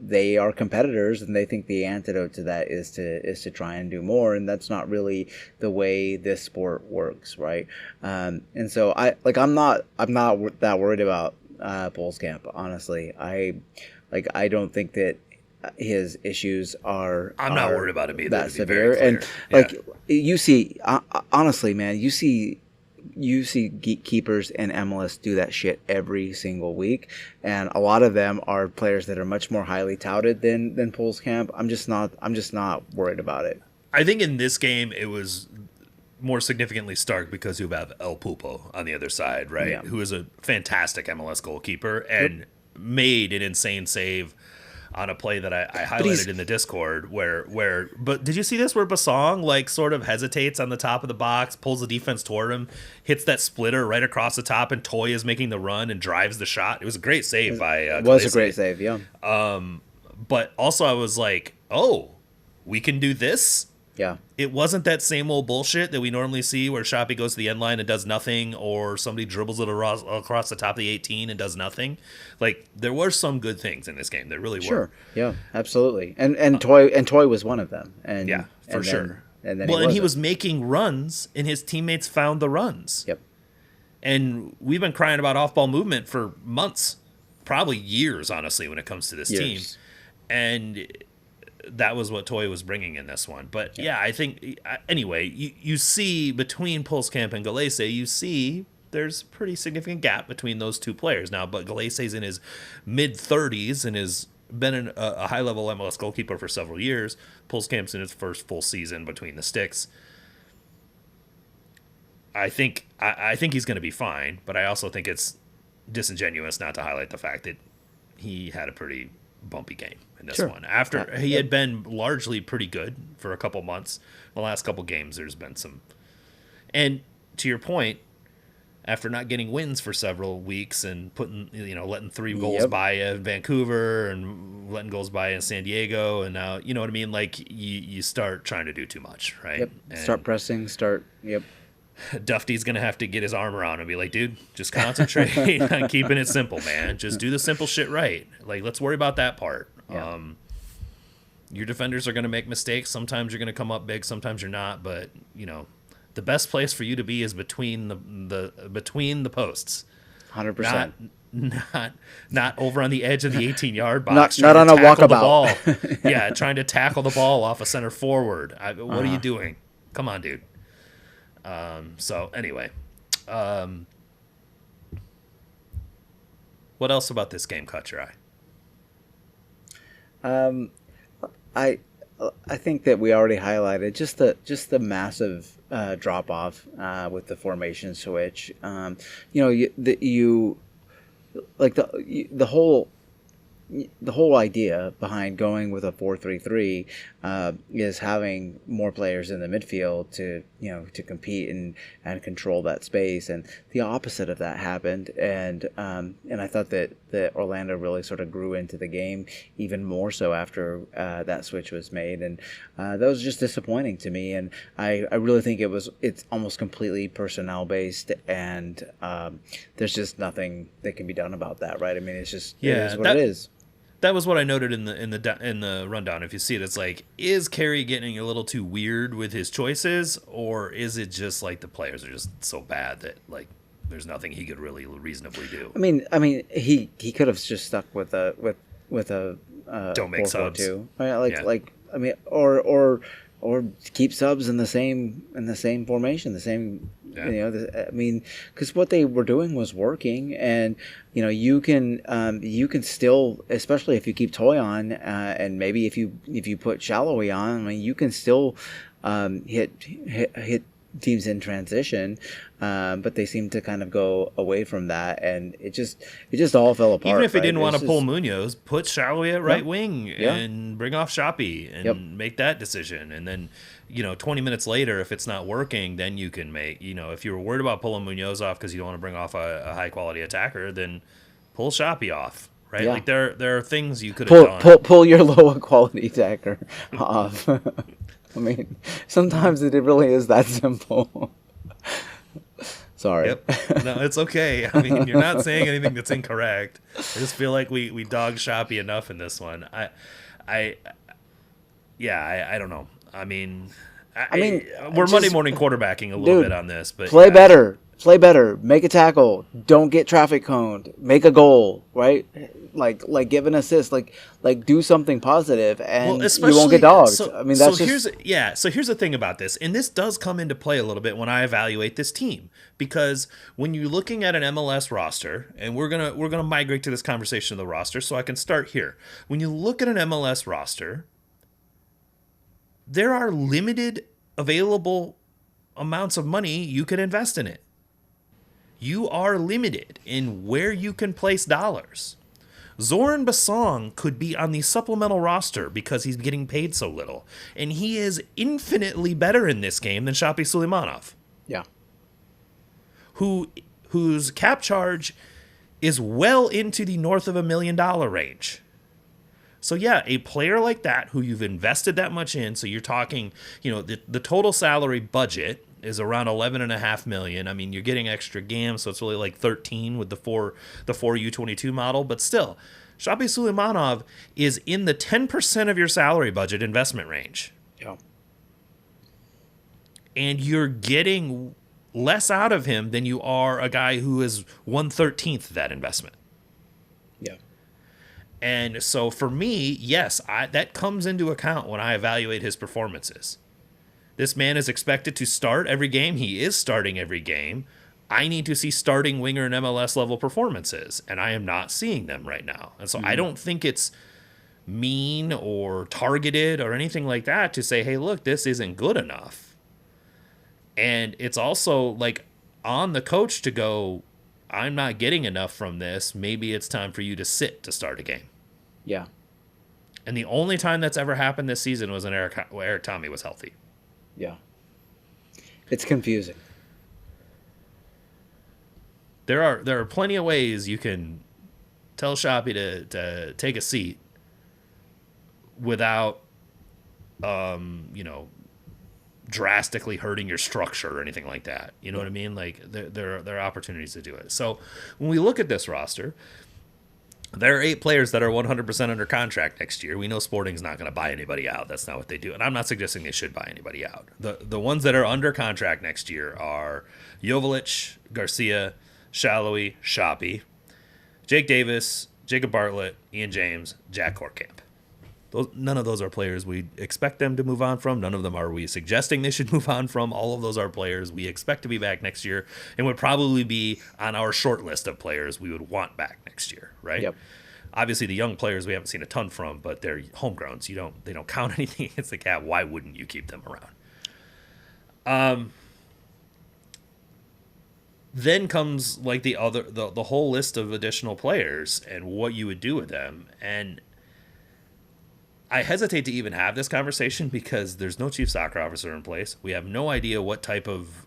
they are competitors, and they think the antidote to that is to try and do more, and that's not really the way this sport works, right? And so I'm not that worried about Polskamp, honestly. I don't think that his issues are. I'm not worried about him either. That severe, and you see, honestly, man, you see keepers in MLS do that shit every single week, and a lot of them are players that are much more highly touted than Polskamp. I'm just not worried about it. I think in this game it was more significantly stark because you have El Pupo on the other side, right? Yeah. Who is a fantastic MLS goalkeeper and made an insane save on a play that I highlighted in the Discord but did you see this where Basong like sort of hesitates on the top of the box, pulls the defense toward him, hits that splitter right across the top, and Toye is making the run and drives the shot. It was a great save by It was a great save, yeah. But also I was like, oh, we can do this? Yeah. It wasn't that same old bullshit that we normally see where Shoppy goes to the end line and does nothing, or somebody dribbles it across the top of the 18 and does nothing. Like, there were some good things in this game. There really were. Sure. Yeah, absolutely. And Toye was one of them. And yeah, for sure. And then he was making runs, and his teammates found the runs. Yep. And we've been crying about off-ball movement for months, probably years, honestly, when it comes to this team. And that was what Toye was bringing in this one. But yeah, I think, anyway, you see between Polskamp and Galese, you see there's a pretty significant gap between those two players now. But Galese's in his mid-30s and has been a high-level MLS goalkeeper for several years. Polskamp's in his first full season between the sticks. I think he's going to be fine, but I also think it's disingenuous not to highlight the fact that he had a pretty bumpy game in this one. After he had been largely pretty good for a couple months, the last couple games there's been some. And to your point, after not getting wins for several weeks and letting 3 goals by in Vancouver and letting goals by in San Diego, and now you know what I mean. Like you start trying to do too much, right? Yep. Start pressing. Yep. Dufty's going to have to get his arm around and be like, dude, just concentrate on keeping it simple, man. Just do the simple shit right. Like, let's worry about that part. Yeah. Your defenders are going to make mistakes. Sometimes you're going to come up big. Sometimes you're not. But, the best place for you to be is between the posts. 100%. Not over on the edge of the 18-yard box. not on a walkabout. Yeah, trying to tackle the ball off a center forward. What are you doing? Come on, dude. So anyway, what else about this game caught your eye? I think that we already highlighted just the massive drop off with the formation switch. The whole the whole idea behind going with a 4-3-3 is having more players in the midfield to compete and control that space. And the opposite of that happened. And I thought that Orlando really sort of grew into the game even more so after that switch was made. And that was just disappointing to me. And I really think it's almost completely personnel based, and there's just nothing that can be done about that, right? I mean, it's just it is what it is. That was what I noted in the rundown. If you see it, it's like, is Kerry getting a little too weird with his choices, or is it just like the players are just so bad that like there's nothing he could really reasonably do? I mean, he could have just stuck with a don't make 4-4-2, subs, right? Like I mean, or keep subs in the same formation, the same. Yeah. I mean, because what they were doing was working, and you can still, especially if you keep Toye on, and maybe if you put Shallowy on, I mean, you can still hit teams in transition, but they seem to kind of go away from that, and it just all fell apart. Even if he right? didn't want to pull Munoz, put Shallowy at right wing Yeah. and bring off Shoppy and make that decision. And then, 20 minutes later, if it's not working, then you can make, if you were worried about pulling Munoz off because you don't want to bring off a high quality attacker, then pull Shoppy off. Right? Yeah. Like there are things you could have done. Pull your lower quality attacker off. I mean, sometimes it really is that simple. Sorry. Yep. No, it's okay. I mean, you're not saying anything that's incorrect. I just feel like we dogged Shoppy enough in this one. I don't know. I mean, we're Monday morning quarterbacking a little bit on this, but play better, make a tackle, don't get traffic coned, make a goal, right? Like give an assist, like do something positive, and you won't get dogged. I mean, that's here's the thing about this, and this does come into play a little bit when I evaluate this team, because when you're looking at an MLS roster, and we're gonna migrate to this conversation of the roster, so I can start here. When you look at an MLS roster, there are limited available amounts of money you can invest in it. You are limited in where you can place dollars. Zoran Basong could be on the supplemental roster because he's getting paid so little, and he is infinitely better in this game than Shoppy Suleimanov. Yeah. Whose cap charge is well into the north of $1 million range. So yeah, a player like that who you've invested that much in, so you're talking, the total salary budget is around $11.5 million. I mean, you're getting extra games, so it's really like 13 with the four U22 model, but still, Shoppy Suleimanov is in the 10% of your salary budget investment range. Yeah. And you're getting less out of him than you are a guy who is 1/13 that investment. Yeah. And so for me, yes, that comes into account when I evaluate his performances. This man is expected to start every game. He is starting every game. I need to see starting winger and MLS level performances, and I am not seeing them right now. And so I don't think it's mean or targeted or anything like that to say, hey, look, this isn't good enough. And it's also like on the coach to go, I'm not getting enough from this. Maybe it's time for you to sit to start a game. Yeah. And the only time that's ever happened this season was when Eric Tommy was healthy. Yeah. It's confusing. There are plenty of ways you can tell Shoppy to take a seat without drastically hurting your structure or anything like that. You know what I mean? Like there are opportunities to do it. So when we look at this roster, there are 8 players that are 100% under contract next year. We know Sporting's not going to buy anybody out. That's not what they do. And I'm not suggesting they should buy anybody out. The ones that are under contract next year are Joveljic, Garcia, Shallowy, Shoppy, Jake Davis, Jacob Bartlett, Ian James, Jack Korkamp. None of those are players we expect them to move on from. None of them are we suggesting they should move on from. All of those are players we expect to be back next year and would probably be on our short list of players we would want back next year, right? Yep. Obviously, the young players we haven't seen a ton from, but they're homegrowns. They don't count anything against the cap. Why wouldn't you keep them around? then comes like the whole list of additional players and what you would do with them. And I hesitate to even have this conversation because there's no chief soccer officer in place. We have no idea what type of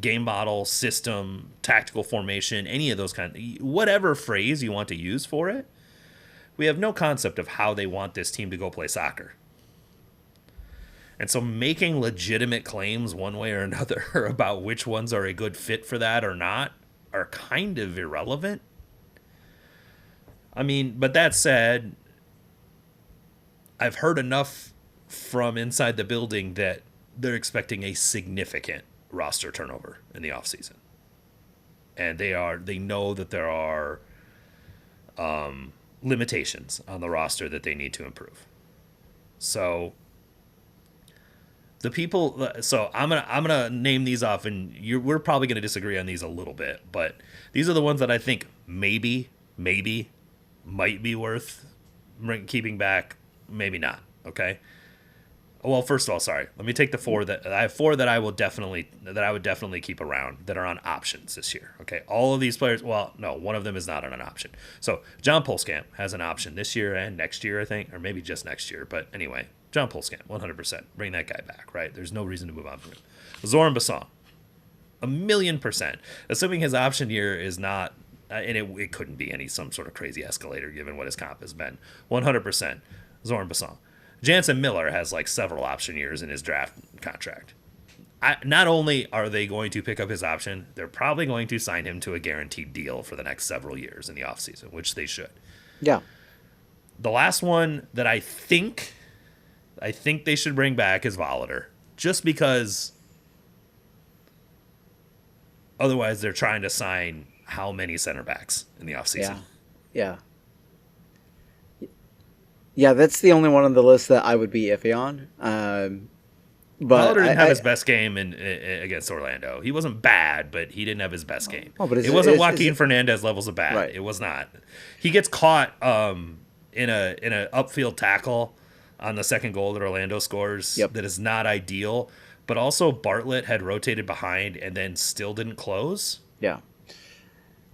game model, system, tactical formation, any of those whatever phrase you want to use for it. We have no concept of how they want this team to go play soccer. And so making legitimate claims one way or another about which ones are a good fit for that or not are kind of irrelevant. I mean, but that said, I've heard enough from inside the building that they're expecting a significant roster turnover in the offseason. And they know that there are limitations on the roster that they need to improve. So the people, so I'm gonna name these off, and we're probably gonna disagree on these a little bit, but these are the ones that I think maybe might be worth keeping back, maybe not. Okay. Well, first of all, sorry. Let me take the four that I would definitely keep around that are on options this year. Okay, all of these players. Well, no, one of them is not on an option. So John Polskamp has an option this year and next year, I think, or maybe just next year. But anyway, John Polskamp, 100%. Bring that guy back. Right? There's no reason to move on from him. Zoran Basson, 1,000,000%. Assuming his option year is not, and it couldn't be some sort of crazy escalator given what his comp has been. 100%. Zoran Basson. Jansen Miller has like several option years in his draft contract. Not only are they going to pick up his option, they're probably going to sign him to a guaranteed deal for the next several years in the offseason, which they should. Yeah. The last one that I think they should bring back is Volater, just because otherwise they're trying to sign how many center backs in the offseason? Yeah. Yeah, that's the only one on the list that I would be iffy on. But Volater didn't have his best game against Orlando. He wasn't bad, but he didn't have his best game. Oh, but it wasn't Joaquin Fernandez levels of bad. Right. It was not. He gets caught in a upfield tackle on the second goal that Orlando scores. Yep. That is not ideal. But also Bartlett had rotated behind and then still didn't close. Yeah.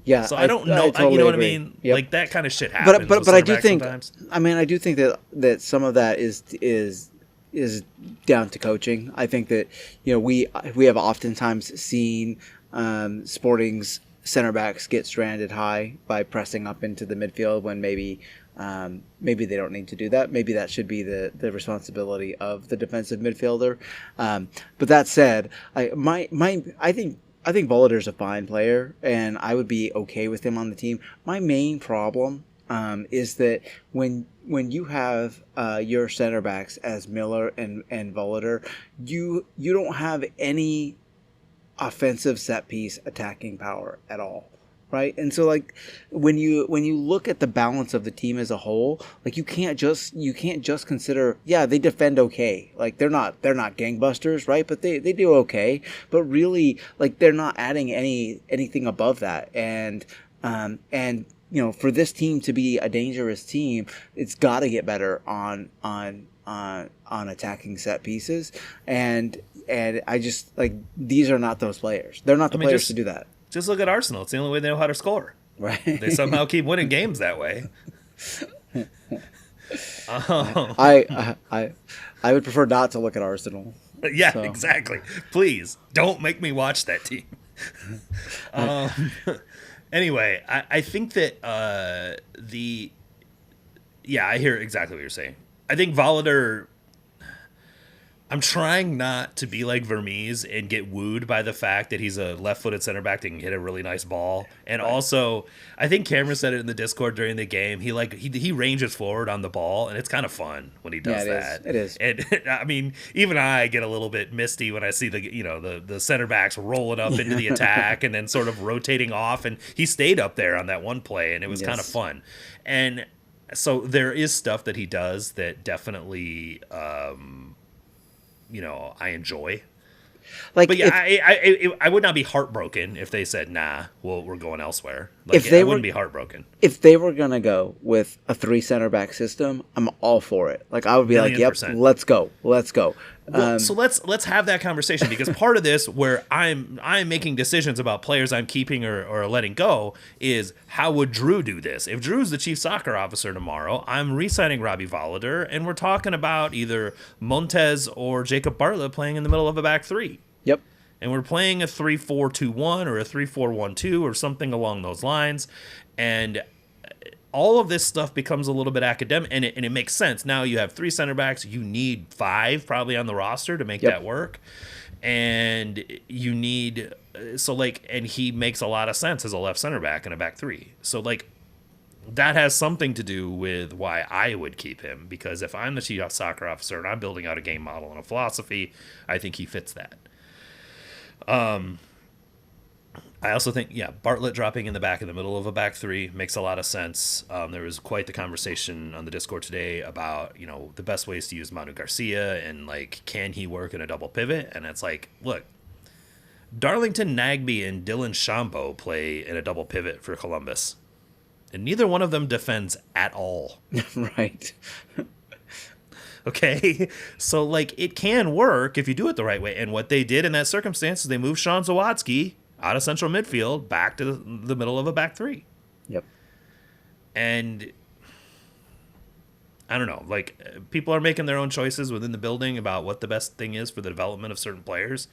Yeah, so I don't know. I totally you know what agree. I mean? Yep. Like that kind of shit happens. But I do think. Sometimes. I mean, I do think that some of that is down to coaching. I think that we have oftentimes seen Sporting's center backs get stranded high by pressing up into the midfield when maybe they don't need to do that. Maybe that should be the responsibility of the defensive midfielder. But that said, I think Volater's a fine player, and I would be okay with him on the team. My main problem is that when you have your center backs as Miller and Volater, you don't have any offensive set piece attacking power at all. Right, and so like when you look at the balance of the team as a whole, like you can't just consider they defend okay, like they're not gangbusters, right? But they do okay, but really like they're not adding anything above that, and for this team to be a dangerous team, it's got to get better on attacking set pieces, and I just like these are not those players. They're not the players to do that. Just look at Arsenal. It's the only way they know how to score. Right. They somehow keep winning games that way. I would prefer not to look at Arsenal. Yeah, so. Exactly. Please don't make me watch that team. Anyway, I think that I hear exactly what you're saying. I think Volater. I'm trying not to be like Vermees and get wooed by the fact that he's a left-footed center back that can hit a really nice ball. And also, I think Cameron said it in the Discord during the game. He ranges forward on the ball, and it's kind of fun when he does that. It is. And I mean, even I get a little bit misty when I see the center backs rolling up into the attack and then sort of rotating off. And he stayed up there on that one play, and it was kind of fun. And so there is stuff that he does that definitely. I enjoy. But I would not be heartbroken if they said, "Nah, we're going elsewhere." Like, I wouldn't be heartbroken. If they were gonna go with a 3 center back system, I'm all for it. Like I would be like, "Yep, let's go." Well, so let's have that conversation, because part of this where I'm making decisions about players I'm keeping or letting go is how would Drew do this? If Drew's the chief soccer officer tomorrow, I'm re-signing Robbie Volleder, and we're talking about either Montez or Jacob Bartlett playing in the middle of a back three. Yep. And we're playing a 3-4-2-1 or a 3-4-1-2 or something along those lines. And all of this stuff becomes a little bit academic, and it makes sense. Now you have 3 center backs. You need 5 probably on the roster to make that work. And you need and he makes a lot of sense as a left center back in a back 3. So like that has something to do with why I would keep him, because if I'm the chief soccer officer and I'm building out a game model and a philosophy, I think he fits that. I also think, Bartlett dropping in the back in the middle of a back 3 makes a lot of sense. There was quite the conversation on the Discord today about, the best ways to use Manu Garcia and, like, can he work in a double pivot? And it's like, look, Darlington Nagbe and Dylan Shambo play in a double pivot for Columbus, and neither one of them defends at all. Right. Okay, so, like, it can work if you do it the right way. And what they did in that circumstance is they moved Sean Zawadski out of central midfield back to the middle of a back 3. Yep. And I don't know, like, people are making their own choices within the building about what the best thing is for the development of certain players.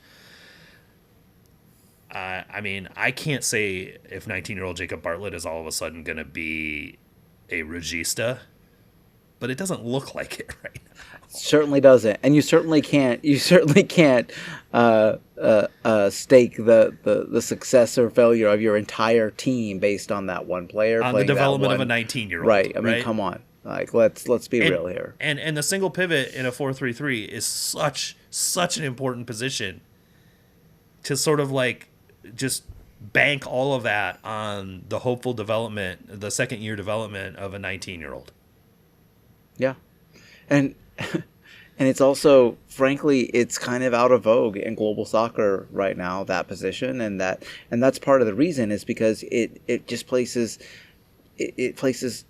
I mean, I can't say if 19-year-old Jacob Bartlett is all of a sudden going to be a regista, but it doesn't look like it right now. Certainly doesn't, and you certainly can't. You certainly can't stake the success or failure of your entire team based on that one player on the development of a 19-year-old. Right. I mean, come on. Like, let's be real here. And the single pivot in a 4-3-3 is such an important position to sort of like just bank all of that on the hopeful development, the second year development of a 19-year-old. Yeah, and it's also, frankly, it's kind of out of vogue in global soccer right now, that position, and that's part of the reason is because it just places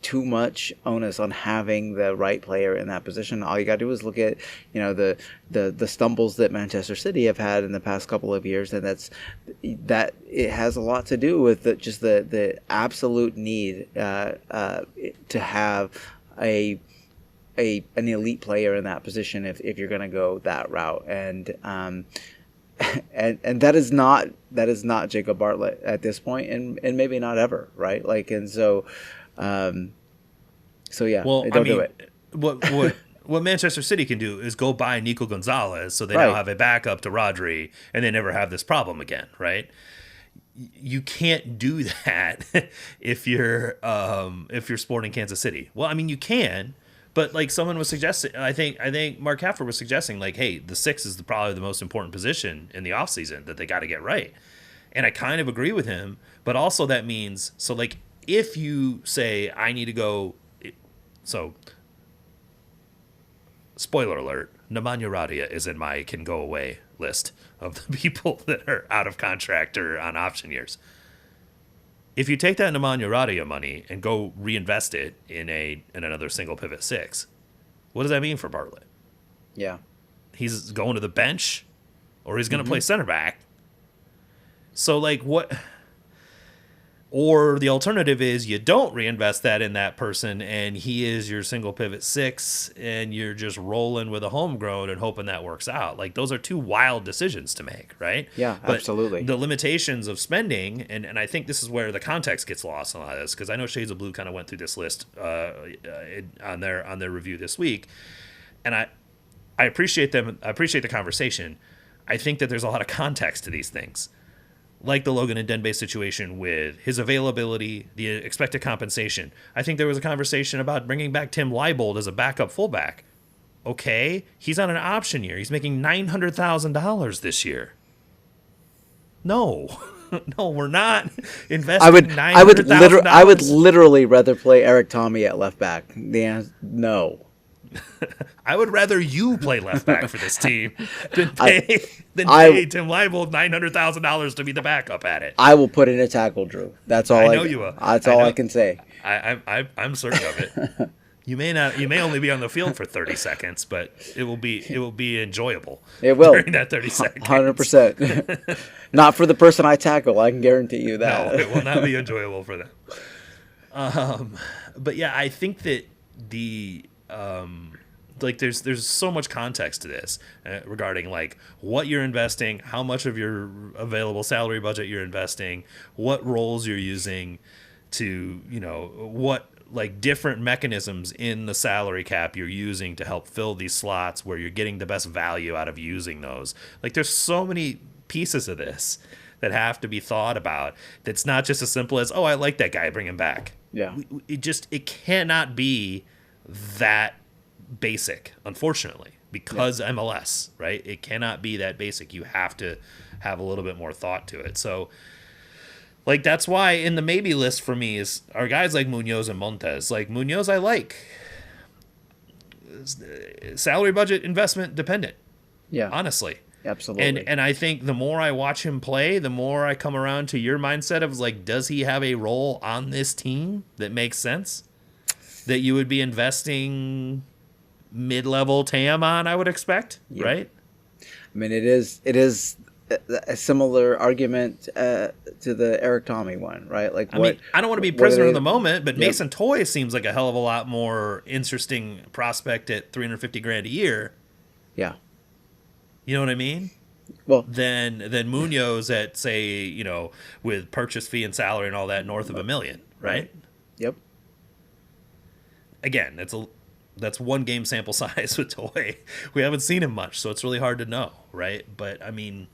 too much onus on having the right player in that position. All you got to do is look at the stumbles that Manchester City have had in the past couple of years, and that it has a lot to do with the absolute need to have an elite player in that position if you're going to go that route, and that is not Jacob Bartlett at this point, and maybe not ever, right? Like, and so yeah. Well, don't do it. What Manchester City can do is go buy Nico Gonzalez, so they now have a backup to Rodri, and they never have this problem again, right? You can't do that if you're Sporting Kansas City. Well, I mean, you can. But like someone was suggesting, I think Mark Haffer was suggesting, like, hey, the 6 is probably the most important position in the offseason that they got to get right. And I kind of agree with him, but also that means, so like if you say I need to go, so spoiler alert, Nemanja Radia is in my can go away list of the people that are out of contract or on option years. If you take that Nemanja Radia money and go reinvest it in another single pivot 6, what does that mean for Bartlett? Yeah. He's going to the bench, or he's going to play center back. So, like, what? Or the alternative is you don't reinvest that in that person, and he is your single pivot 6, and you're just rolling with a homegrown and hoping that works out. Like, those are 2 wild decisions to make, right? Yeah, but absolutely. The limitations of spending, and I think this is where the context gets lost in a lot of this, because I know Shades of Blue kind of went through this list on their review this week, and I appreciate them. I appreciate the conversation. I think that there's a lot of context to these things. Like the Logan and Denbei situation with his availability, the expected compensation. I think there was a conversation about bringing back Tim Leibold as a backup fullback. Okay, he's on an option year. He's making $900,000 this year. No, we're not investing $900,000. I would literally rather play Eric Tommy at left back. The answer, no. I would rather you play left back for this team than pay Tim Leibold $900,000 to be the backup at it. I will put in a tackle, Drew. That's all. I know you will. That's all I can say. I'm certain of it. You may only be on the field for 30 seconds, but it will be enjoyable. It will during that 30 seconds. 100%. Not for the person I tackle. I can guarantee you that. No, it will not be enjoyable for them. But yeah, I think that the like there's so much context to this regarding like what you're investing, how much of your available salary budget you're investing, what roles you're using to, what like different mechanisms in the salary cap you're using to help fill these slots where you're getting the best value out of using those. Like there's so many pieces of this that have to be thought about. That's not just as simple as, oh, I like that guy, bring him back. Yeah. It cannot be that basic, unfortunately, because MLS, right? It cannot be that basic. You have to have a little bit more thought to it. So, like, that's why in the maybe list for me are guys like Munoz and Montes. Like, Munoz I like. Salary budget investment dependent. Yeah. Honestly. Absolutely. And I think the more I watch him play, the more I come around to your mindset of, like, does he have a role on this team that makes sense? That you would be investing mid-level TAM on, I would expect, right? I mean, it is a similar argument to the Eric Tommy one, right? Like, I mean, I don't want to be prisoner of the moment, but Yep. Mason Toye seems like a hell of a lot more interesting prospect at $350,000 a year. Yeah. You know what I mean? Well, Than Munoz at, say, with purchase fee and salary and all that north of $1 million, right? Yep. Again, that's one game sample size with Toye. We haven't seen him much, so it's really hard to know, right? But I mean,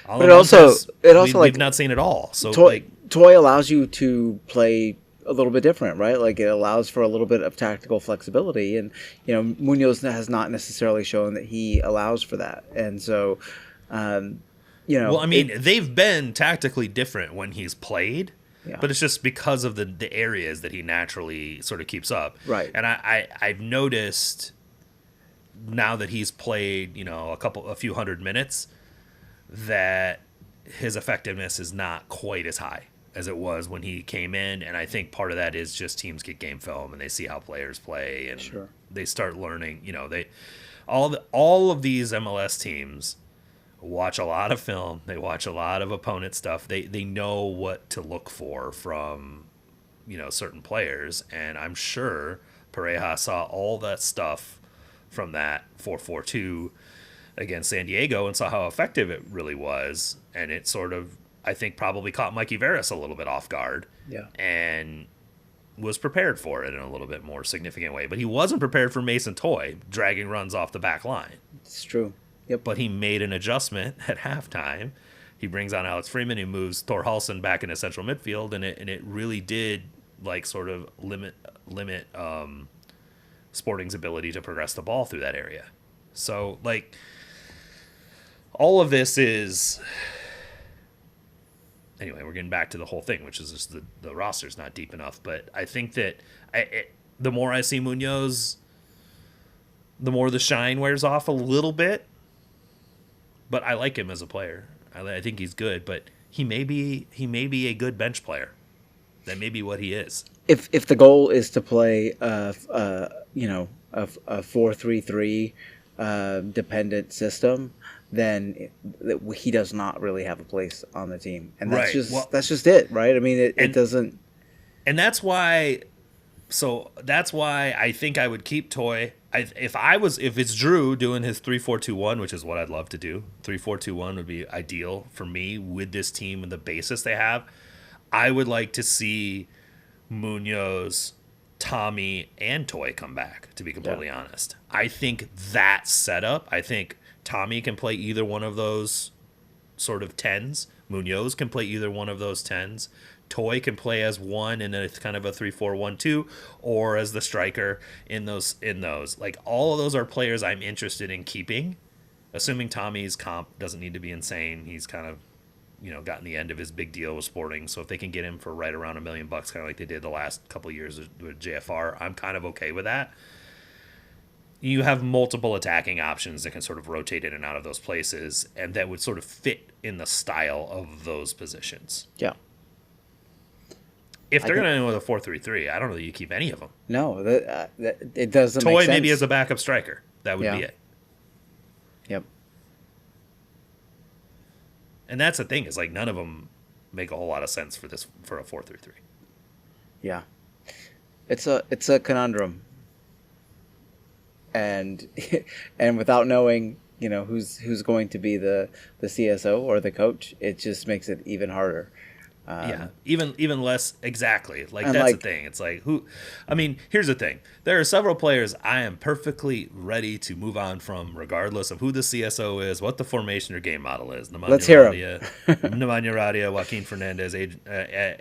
we've not seen it all. So Toye allows you to play a little bit different, right? Like it allows for a little bit of tactical flexibility, and Munoz has not necessarily shown that he allows for that, and so well, I mean, they've been tactically different when he's played. Yeah. But it's just because of the areas that he naturally sort of keeps up. Right. And I've noticed now that he's played, a few hundred minutes, that his effectiveness is not quite as high as it was when he came in. And I think part of that is just teams get game film and they see how players play and Sure. they start learning, all of these MLS teams watch a lot of film. They watch a lot of opponent stuff. They know what to look for from, certain players. And I'm sure Pareja saw all that stuff from that 4-4-2 against San Diego and saw how effective it really was. And it sort of, I think, probably caught Mikey Veras a little bit off guard. Yeah. And was prepared for it in a little bit more significant way. But he wasn't prepared for Mason Toye dragging runs off the back line. It's true. Yep. But he made an adjustment at halftime. He brings on Alex Freeman. He moves Thor Halson back into central midfield, and it really did like sort of limit Sporting's ability to progress the ball through that area. So like all of this is anyway. We're getting back to the whole thing, which is just the roster's not deep enough. But I think that the more I see Munoz, the more the shine wears off a little bit. But I like him as a player. I think he's good, but he may be a good bench player. That may be what he is. If the goal is to play a 4-3-3 dependent system, then he does not really have a place on the team, and that's just it, right? I mean, it doesn't. And that's why. So that's why I think I would keep Toye. If it's Drew doing his 3-4-2-1, which is what I'd love to do, 3-4-2-1 would be ideal for me with this team and the basis they have. I would like to see Munoz, Tommy, and Toye come back, to be completely honest. I think that setup, I think Tommy can play either one of those sort of 10s. Munoz can play either one of those 10s. Toye can play as one in a kind of a 3-4-1-2 or as the striker in those. Like all of those are players I'm interested in keeping, assuming Tommy's comp doesn't need to be insane. He's kind of, gotten the end of his big deal with Sporting. So if they can get him for right around $1 million, kind of like they did the last couple of years with JFR, I'm kind of okay with that. You have multiple attacking options that can sort of rotate in and out of those places, and that would sort of fit in the style of those positions. Yeah. If they're going to end with a 4-3-3, I don't know that you keep any of them. No, it doesn't make Toye sense. maybe as a backup striker. That would be it. Yep. And that's the thing, is like none of them make a whole lot of sense for a 4-3-3. Yeah. It's a conundrum. And without knowing, who's going to be the CSO or the coach, it just makes it even harder. Even less exactly. Like that's the thing. It's like here's the thing. There are several players I am perfectly ready to move on from, regardless of who the CSO is, what the formation or game model is. Let's hear him. Nemanja Radia, Joaquin Fernandez, Adrian. I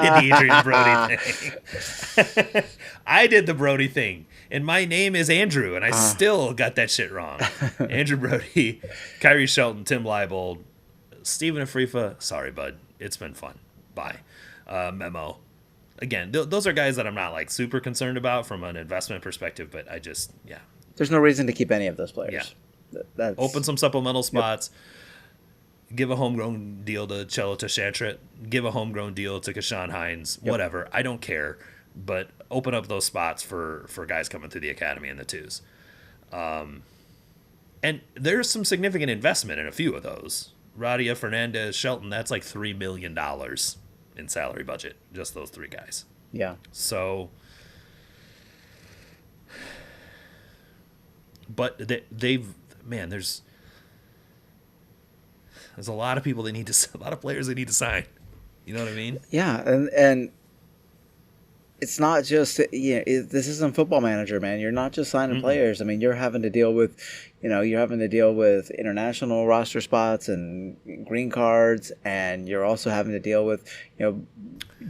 did the Adrian Brody thing. I did the Brody thing. And my name is Andrew, and I still got that shit wrong. Andrew Brody, Kyrie Shelton, Tim Leibold, Steven Afrifa, sorry, bud. It's been fun. Bye. Memo. Again, those are guys that I'm not like super concerned about from an investment perspective, but I just, There's no reason to keep any of those players. Yeah. Open some supplemental spots. Yep. Give a homegrown deal to Chelo Shantrit. Give a homegrown deal to Kashawn Hines. Yep. Whatever. I don't care. But open up those spots for guys coming through the academy in the twos. And there's some significant investment in a few of those. Radia, Fernandez, Shelton, that's like $3 million in salary budget, just those three guys. Yeah. So, but there's a lot of people a lot of players they need to sign. You know what I mean? Yeah, and it's not just this isn't Football Manager, man. You're not just signing players. I mean, you're having to deal with international roster spots and green cards, and you're also having to deal with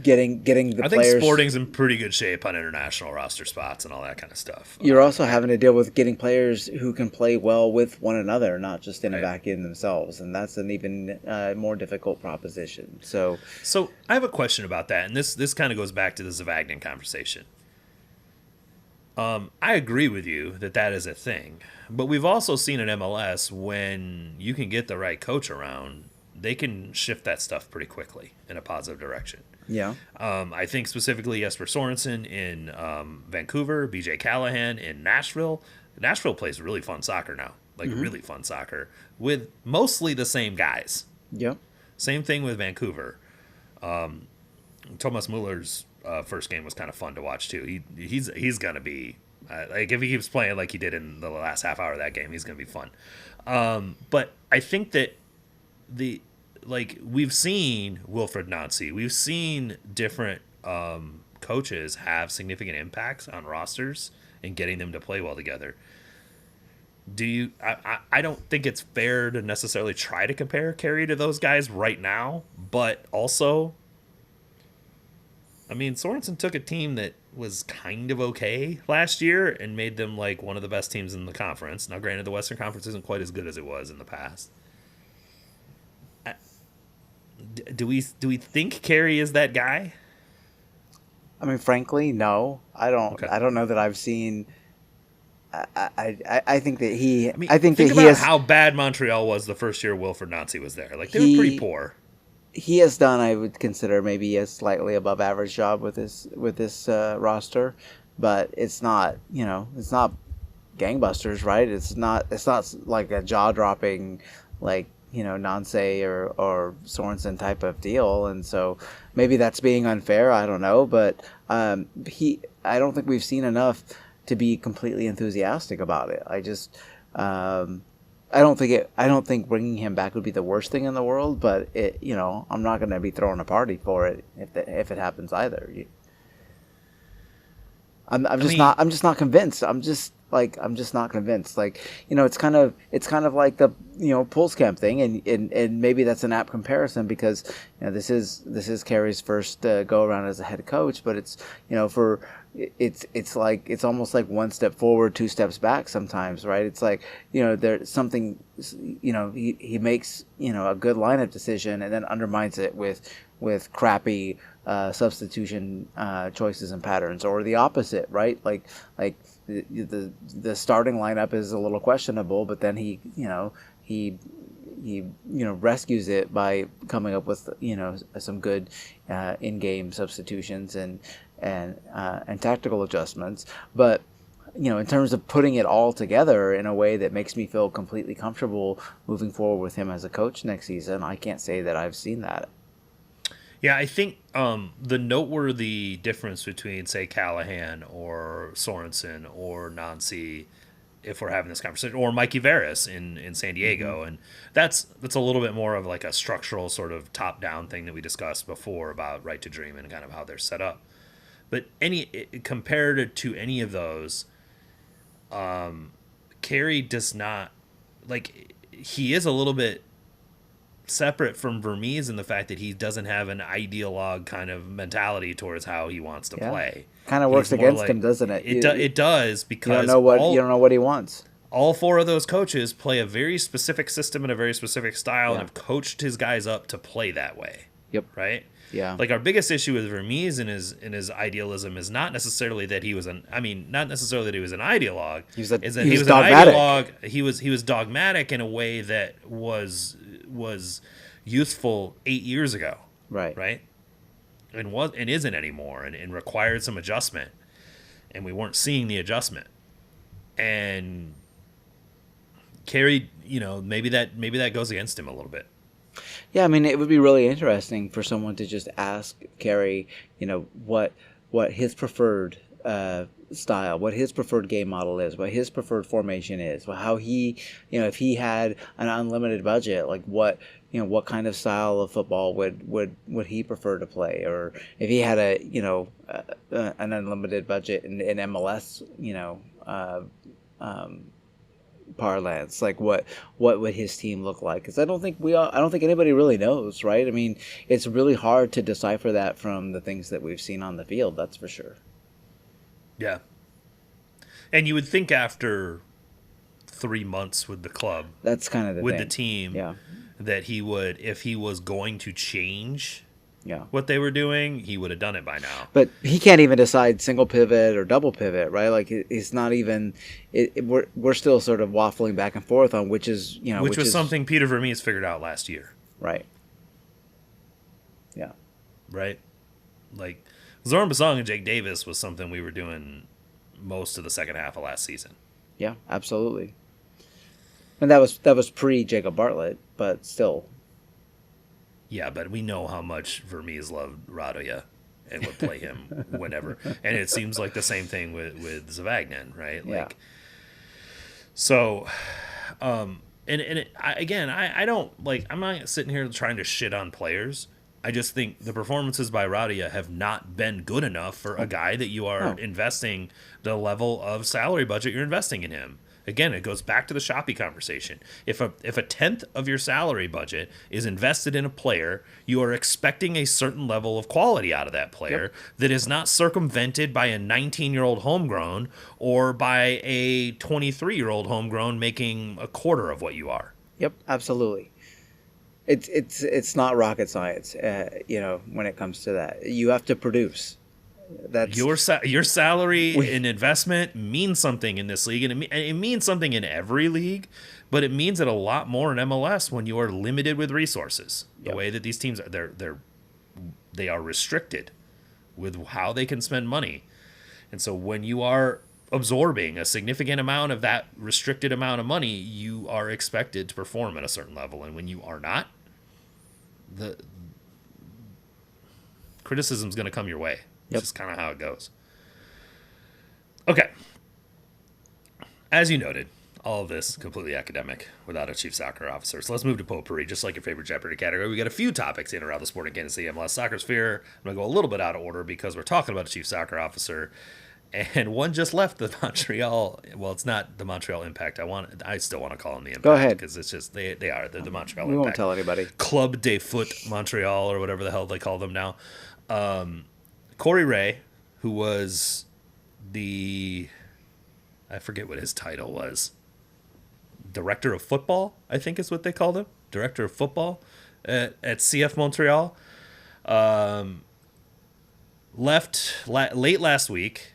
getting the players. I think Sporting's in pretty good shape on international roster spots and all that kind of stuff. You're also having to deal with getting players who can play well with one another, not just in a vacuum themselves, and that's an even more difficult proposition. So I have a question about that, and this kind of goes back to the Zavagnin conversation. I agree with you that is a thing, but we've also seen in MLS when you can get the right coach around, they can shift that stuff pretty quickly in a positive direction. Yeah. I think specifically Jesper Sorensen in Vancouver, BJ Callahan in Nashville. Nashville plays really fun soccer now, really fun soccer with mostly the same guys. Yep. Same thing with Vancouver. Thomas Muller's first game was kind of fun to watch too. He's gonna be if he keeps playing like he did in the last half hour of that game, he's gonna be fun. But I think that we've seen Wilfred Nancy, we've seen different coaches have significant impacts on rosters and getting them to play well together. I don't think it's fair to necessarily try to compare Kerry to those guys right now, but also, I mean, Sorensen took a team that was kind of okay last year and made them like one of the best teams in the conference. Now, granted, the Western Conference isn't quite as good as it was in the past. Do we think Kerry is that guy? I mean, frankly, no. I don't. Okay. I don't know that I've seen. I think that he. I think that about he has how bad Montreal was the first year Wilfred Nancy was there. Like they were pretty poor. He has done, I would consider, maybe a slightly above average job with this roster, but it's not. It's not gangbusters, right? It's not like a jaw dropping, Nance or Sorensen type of deal, and so maybe that's being unfair. I don't know, but I don't think we've seen enough to be completely enthusiastic about it. I just I don't think bringing him back would be the worst thing in the world, but I'm not going to be throwing a party for it if it happens either. I'm just not convinced. I'm just not convinced. It's kind of like the Pulskamp thing, and maybe that's an apt comparison because this is Kerry's first go around as a head coach, but it's it's almost like one step forward, two steps back sometimes, right? It's like there's something he makes a good lineup decision and then undermines it with crappy substitution choices and patterns, or the opposite, right? Like the starting lineup is a little questionable, but then he rescues it by coming up with some good in-game substitutions and tactical adjustments. But in terms of putting it all together in a way that makes me feel completely comfortable moving forward with him as a coach next season, I can't say that I've seen that. Yeah, I think the noteworthy difference between, say, Callahan or Sorensen or Nancy, if we're having this conversation, or Mikey Veras in San Diego, and that's a little bit more of like a structural sort of top-down thing that we discussed before about Right to Dream and kind of how they're set up. But compared to any of those, Kerry does not, like, he is a little bit separate from Vermees in the fact that he doesn't have an ideologue kind of mentality towards how he wants to play. Kind of works against him, doesn't it? It does, because you don't know what he wants. All four of those coaches play a very specific system and a very specific style, and have coached his guys up to play that way. Yep. Right? Yeah. Like, our biggest issue with Vermees and his idealism is not necessarily that he was an ideologue. He was dogmatic. He was dogmatic in a way that was youthful 8 years ago. Right? And isn't anymore, and required some adjustment. And we weren't seeing the adjustment. And Kerry, maybe that goes against him a little bit. Yeah, I mean, it would be really interesting for someone to just ask Kerry, what his preferred style, what his preferred game model is, what his preferred formation is, how he, if he had an unlimited budget, like what kind of style of football would he prefer to play, or if he had an unlimited budget in MLS, parlance, like what would his team look like? Because I don't think anybody really knows, right? I mean, it's really hard to decipher that from the things that we've seen on the field, that's for sure. Yeah. And you would think after 3 months with the club, that's kind of the team, that he would, if he was going to change what they were doing, he would have done it by now. But he can't even decide single pivot or double pivot, right? Like, it's not even. We're still sort of waffling back and forth on which was something Peter Vermees figured out last year. Right. Yeah. Right. Like, Zoran Basong and Jake Davis was something we were doing most of the second half of last season. Yeah, absolutely. And that was pre Jacob Bartlett, but still. Yeah, but we know how much Vermees loved Radoja and would play him whenever. And it seems like the same thing with Zavagnin, right? Like, so, I don't, like, I'm not sitting here trying to shit on players. I just think the performances by Radoja have not been good enough for a guy that you are investing the level of salary budget you're investing in him. Again, it goes back to the Shoppy conversation. If a tenth of your salary budget is invested in a player, you are expecting a certain level of quality out of that player that is not circumvented by a 19-year-old homegrown or by a 23-year-old homegrown making a quarter of what you are. Yep, absolutely. It's not rocket science, when it comes to that. You have to produce. That's your salary and investment means something in this league, and it means something in every league, but it means it a lot more in MLS when you are limited with resources. The way that these teams they are restricted with how they can spend money, and so when you are absorbing a significant amount of that restricted amount of money, you are expected to perform at a certain level, and when you are not, the criticism is going to come your way. It's just kind of how it goes. Okay. As you noted, all of this completely academic without a chief soccer officer. So let's move to potpourri, just like your favorite Jeopardy category. We got a few topics in and around the sport in Kansas City MLS soccer sphere. I'm going to go a little bit out of order because we're talking about a chief soccer officer. And one just left the Montreal. Well, it's not the Montreal Impact. I still want to call them the Impact. Go ahead, because it's just they're the Montreal Impact. We won't tell anybody. Club de Foot Montreal, or whatever the hell they call them now. Corey Ray, who was I forget what his title was. Director of football, I think is what they called him. Director of football at CF Montreal. Left late last week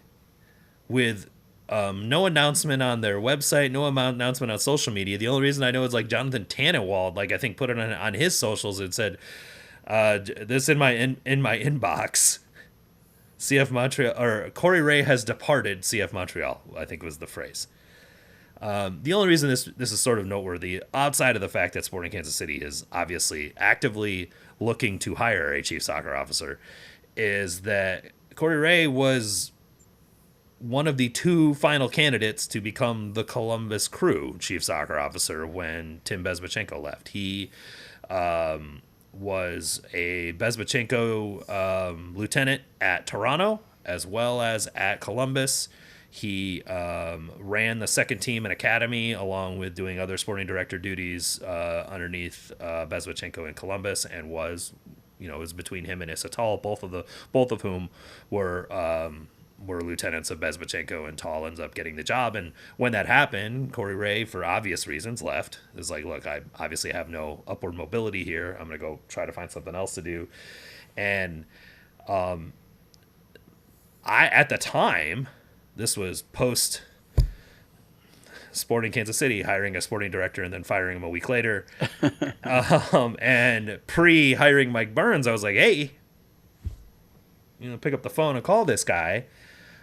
with no announcement on their website, no announcement on social media. The only reason I know is like Jonathan Tannenwald, like I think put it on his socials and said, "This in my inbox. CF Montreal or Corey Ray has departed CF Montreal." I think was the phrase. The only reason this is sort of noteworthy, outside of the fact that Sporting Kansas City is obviously actively looking to hire a chief soccer officer, is that Corey Ray was one of the two final candidates to become the Columbus Crew chief soccer officer when Tim Bezbatchenko left. He was a Bezbatchenko lieutenant at Toronto as well as at Columbus. He ran the second team and academy along with doing other sporting director duties underneath Bezbatchenko in Columbus, and was between him and Isatal, both of whom were lieutenants of Bezbatchenko, and Tall ends up getting the job. And when that happened, Corey Ray, for obvious reasons, left. It's like, look, I obviously have no upward mobility here. I'm going to go try to find something else to do. And at the time, this was post Sporting Kansas City hiring a sporting director and then firing him a week later. And pre-hiring Mike Burns, I was like, hey, pick up the phone and call this guy.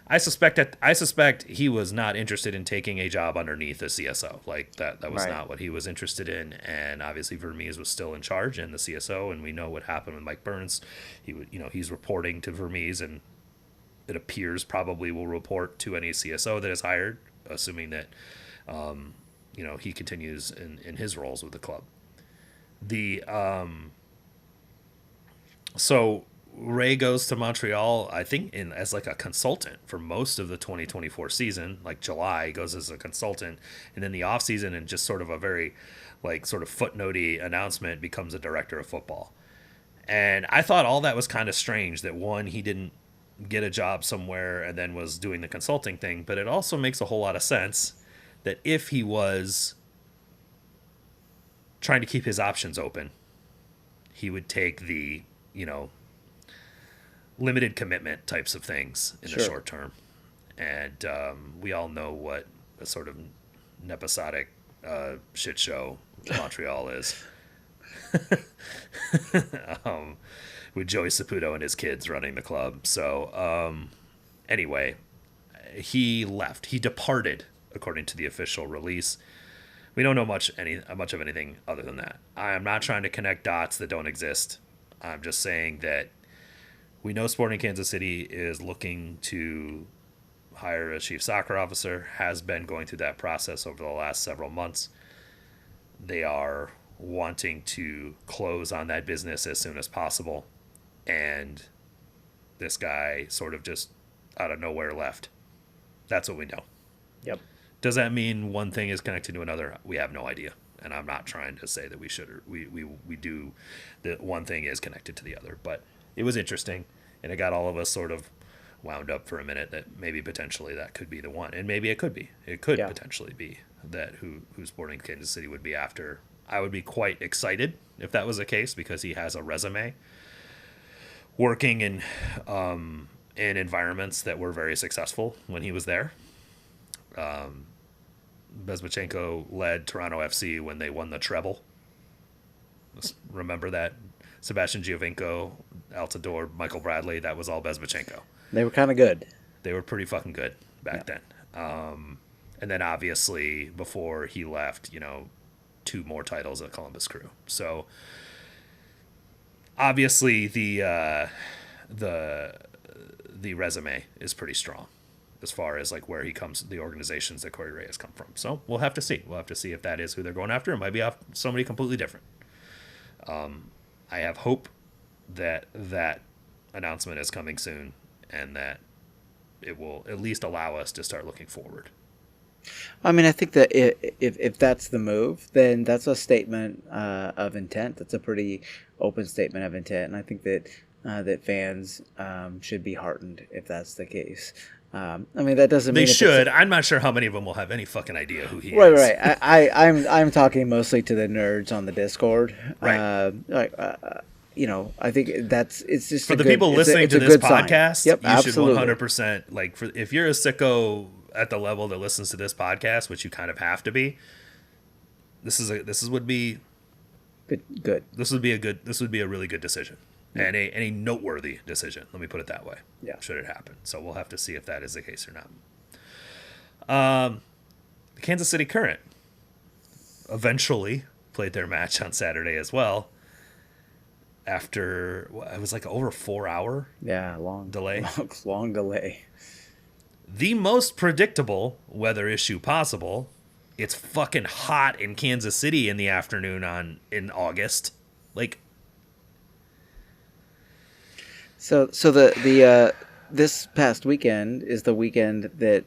I suspect he was not interested in taking a job underneath a CSO. Like that was not what he was interested in. And obviously Vermees was still in charge and the CSO, and we know what happened with Mike Burns. He's reporting to Vermees, and it appears probably will report to any CSO that is hired, assuming that he continues in his roles with the club. So Ray goes to Montreal, I think, as like a consultant for most of the 2024 season. Like July, he goes as a consultant, and then the off season, and just sort of a very sort of footnotey announcement, becomes a director of football. And I thought all that was kind of strange, that one, he didn't get a job somewhere and then was doing the consulting thing. But it also makes a whole lot of sense that if he was trying to keep his options open, he would take the limited commitment types of things in the short term. And we all know what a sort of episodic shit show Montreal is. With Joey Saputo and his kids running the club. So anyway, he left. He departed, according to the official release. We don't know much of anything other than that. I am not trying to connect dots that don't exist. I'm just saying that we know Sporting Kansas City is looking to hire a chief soccer officer, has been going through that process over the last several months. They are wanting to close on that business as soon as possible. And this guy sort of just out of nowhere left. That's what we know. Yep. Does that mean one thing is connected to another? We have no idea. And I'm not trying to say that we should, or we do, that one thing is connected to the other. But it was interesting, and it got all of us sort of wound up for a minute that maybe potentially that could be the one. And maybe it could be. It could potentially be that who Sporting Kansas City would be after. I would be quite excited if that was the case, because he has a resume working in environments that were very successful when he was there. Bezbatchenko led Toronto FC when they won the treble. Remember that? Sebastian Giovinco, Altidore, Michael Bradley, that was all Bezbatchenko. They were kind of good. They were pretty fucking good back then. And then obviously before he left, 2 more titles at Columbus Crew. So obviously the resume is pretty strong as far as where he comes, the organizations that Corey Ray has come from. So we'll have to see. We'll have to see if that is who they're going after. It might be off somebody completely different. I have hope that announcement is coming soon, and that it will at least allow us to start looking forward. I mean, I think that if that's the move, then that's a statement of intent. That's a pretty open statement of intent, and I think that that fans should be heartened if that's the case. I mean, that doesn't mean they should. I'm not sure how many of them will have any fucking idea who he is. Right. I'm talking mostly to the nerds on the Discord. Right. I think it's just for the people listening to this podcast. Yep, you absolutely. should 100% if you're a sicko at the level that listens to this podcast, which you kind of have to be, this would be good. This would be a really good decision. Yeah. And a noteworthy decision. Let me put it that way. Yeah. Should it happen. So we'll have to see if that is the case or not. The Kansas City Current eventually played their match on Saturday as well. After it was like over 4 hour long delay. Long delay. The most predictable weather issue possible. It's fucking hot in Kansas City in the afternoon in August. Like, so the this past weekend is the weekend that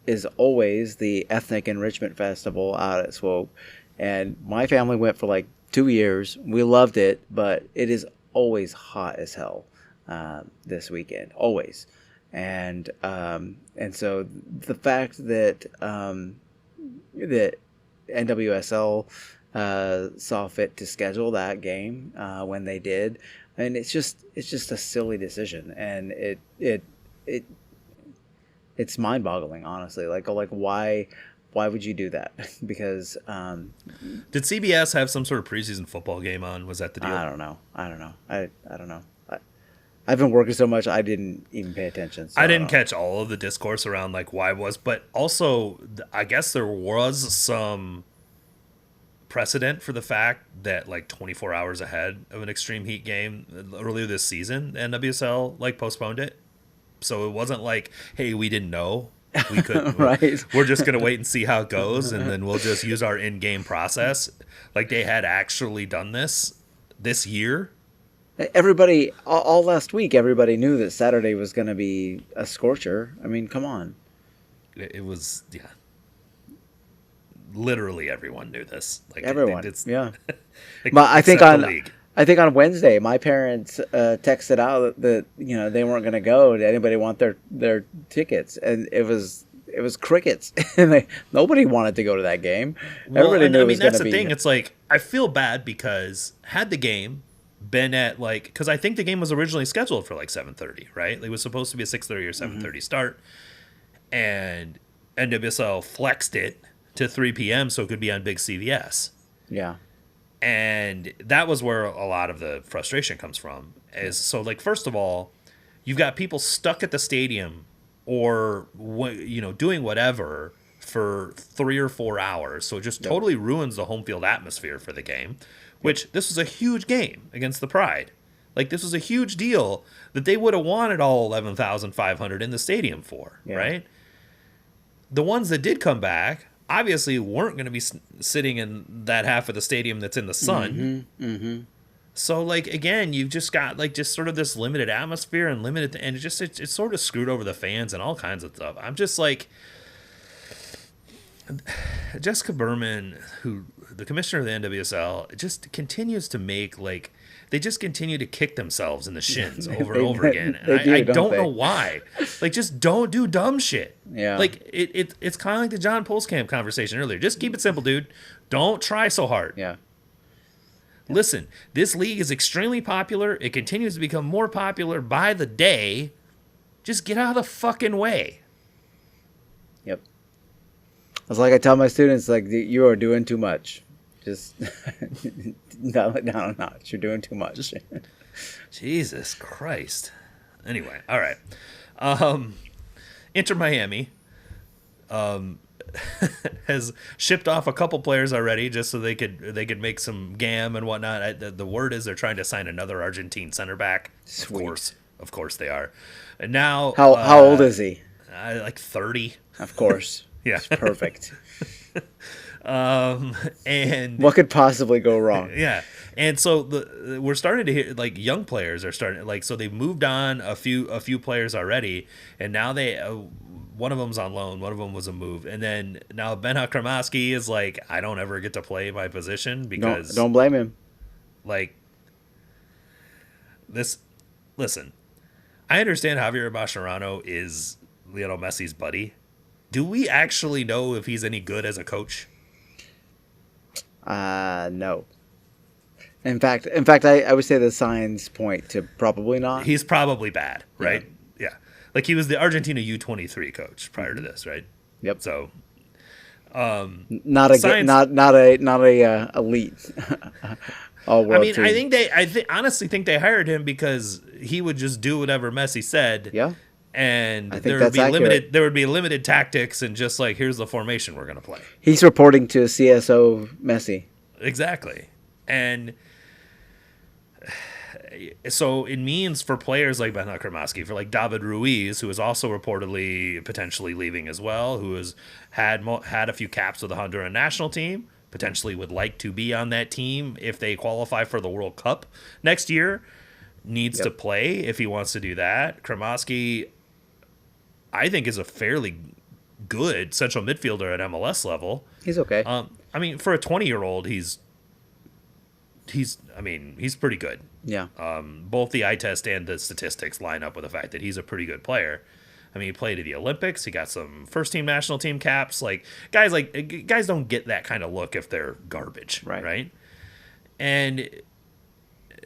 is always the Ethnic Enrichment Festival out at Swope, and my family went for like 2 years. We loved it, but it is always hot as hell this weekend, always. And so the fact that that NWSL saw fit to schedule that game when they did, and it's just a silly decision, and it's mind-boggling, honestly. Like why would you do that? Because did CBS have some sort of preseason football game on? Was that the deal? I don't know. I don't know. I've been working so much I didn't even pay attention. So I didn't catch all of the discourse around like why was, but also I guess there was some precedent for the fact that like 24 hours ahead of an extreme heat game earlier this season, NWSL like postponed it. So it wasn't like, hey, we didn't know. We could right. We're just going to wait and see how it goes, and then we'll just use our in-game process. Like they had actually done this year. Everybody, all last week, everybody knew that Saturday was going to be a scorcher. I mean, come on. It was, yeah. Literally everyone knew this. Like everyone, yeah. Like, but I think on Wednesday, my parents texted out that they weren't going to go. Did anybody want their tickets? And it was crickets. And nobody wanted to go to that game. Well, everybody knew it was going to be. That's the thing. It's like I feel bad because had the game been at like, because I think the game was originally scheduled for like 7:30, right? Like, it was supposed to be a 6:30 or 7:30 start, and NWSL flexed it to 3 p.m. so it could be on big CVS. Yeah. And that was where a lot of the frustration comes from. So, like, first of all, you've got people stuck at the stadium or, doing whatever for 3 or 4 hours. So it just totally ruins the home field atmosphere for the game, which this was a huge game against the Pride. Like, this was a huge deal that they would have wanted all 11,500 in the stadium for, right? The ones that did come back obviously weren't going to be sitting in that half of the stadium that's in the sun. So, like, again, you've just got, like, just sort of this limited atmosphere and limited, and it's sort of screwed over the fans and all kinds of stuff. I'm just like, Jessica Berman, who the commissioner of the NWSL, just continues to make, like, they just continue to kick themselves in the shins over and over again. And I don't know why. Like, just don't do dumb shit. Yeah. Like, it's kind of like the John Polskamp conversation earlier. Just keep it simple, dude. Don't try so hard. Yeah. Listen, this league is extremely popular. It continues to become more popular by the day. Just get out of the fucking way. Yep. It's like I tell my students, like, you are doing too much. Just dial it down a notch. You're doing too much. Jesus Christ. Anyway, all right. Inter Miami has shipped off a couple players already just so they could make some gam and whatnot. The word is they're trying to sign another Argentine center back. Sweet. Of course they are. And now, how old is he? Like 30. Of course. Yeah. It's perfect. And what could possibly go wrong? Yeah. And so we're starting to hear, like, young players are starting, like, so they've moved on a few players already, and now one of them's on loan, one of them was a move, and then now Benha Kramaski is like, I don't ever get to play my position because don't blame him. Like, listen, I understand Javier Mascherano is Lionel Messi's buddy. Do we actually know if he's any good as a coach? No. In fact, I would say the signs point to probably not. He's probably bad, right? Yeah. Like he was the Argentina U23 coach prior to this, right? Yep. So not a science- not a elite. All world I mean, team. I honestly think they hired him because he would just do whatever Messi said. Yeah. And I think there would that's be accurate. there would be limited tactics and just like here's the formation we're going to play. He's reporting to CSO Messi. Exactly. And so it means for players like Bernard Kramaski, for like David Ruiz, who is also reportedly potentially leaving as well, who has had a few caps with the Honduran national team, potentially would like to be on that team if they qualify for the World Cup next year, needs to play if he wants to do that. Kramaski, I think, is a fairly good central midfielder at MLS level. He's okay. I mean, for a 20-year-old, he's pretty good. Yeah. Both the eye test and the statistics line up with the fact that he's a pretty good player. I mean, he played at the Olympics. He got some first-team national team caps. Guys don't get that kind of look if they're garbage, right? And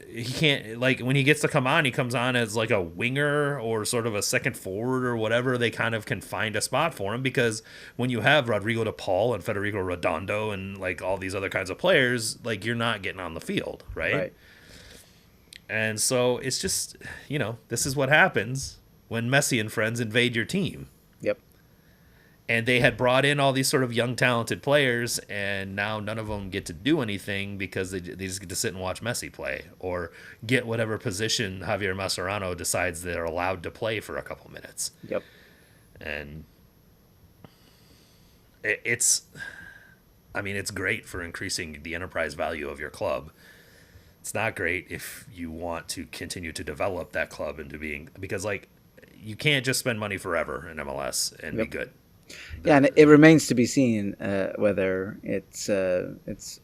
he can't, like, when he gets to come on, he comes on as like a winger or sort of a second forward or whatever. They kind of can find a spot for him because when you have Rodrigo de Paul and Federico Redondo and like all these other kinds of players, like you're not getting on the field, right? And so it's just, this is what happens when Messi and friends invade your team. Yep. And they had brought in all these sort of young, talented players, and now none of them get to do anything because they just get to sit and watch Messi play or get whatever position Javier Mascherano decides they're allowed to play for a couple minutes. Yep. And it's great for increasing the enterprise value of your club. It's not great if you want to continue to develop that club into being, because like you can't just spend money forever in MLS and be good. Yeah, and it remains to be seen whether it's a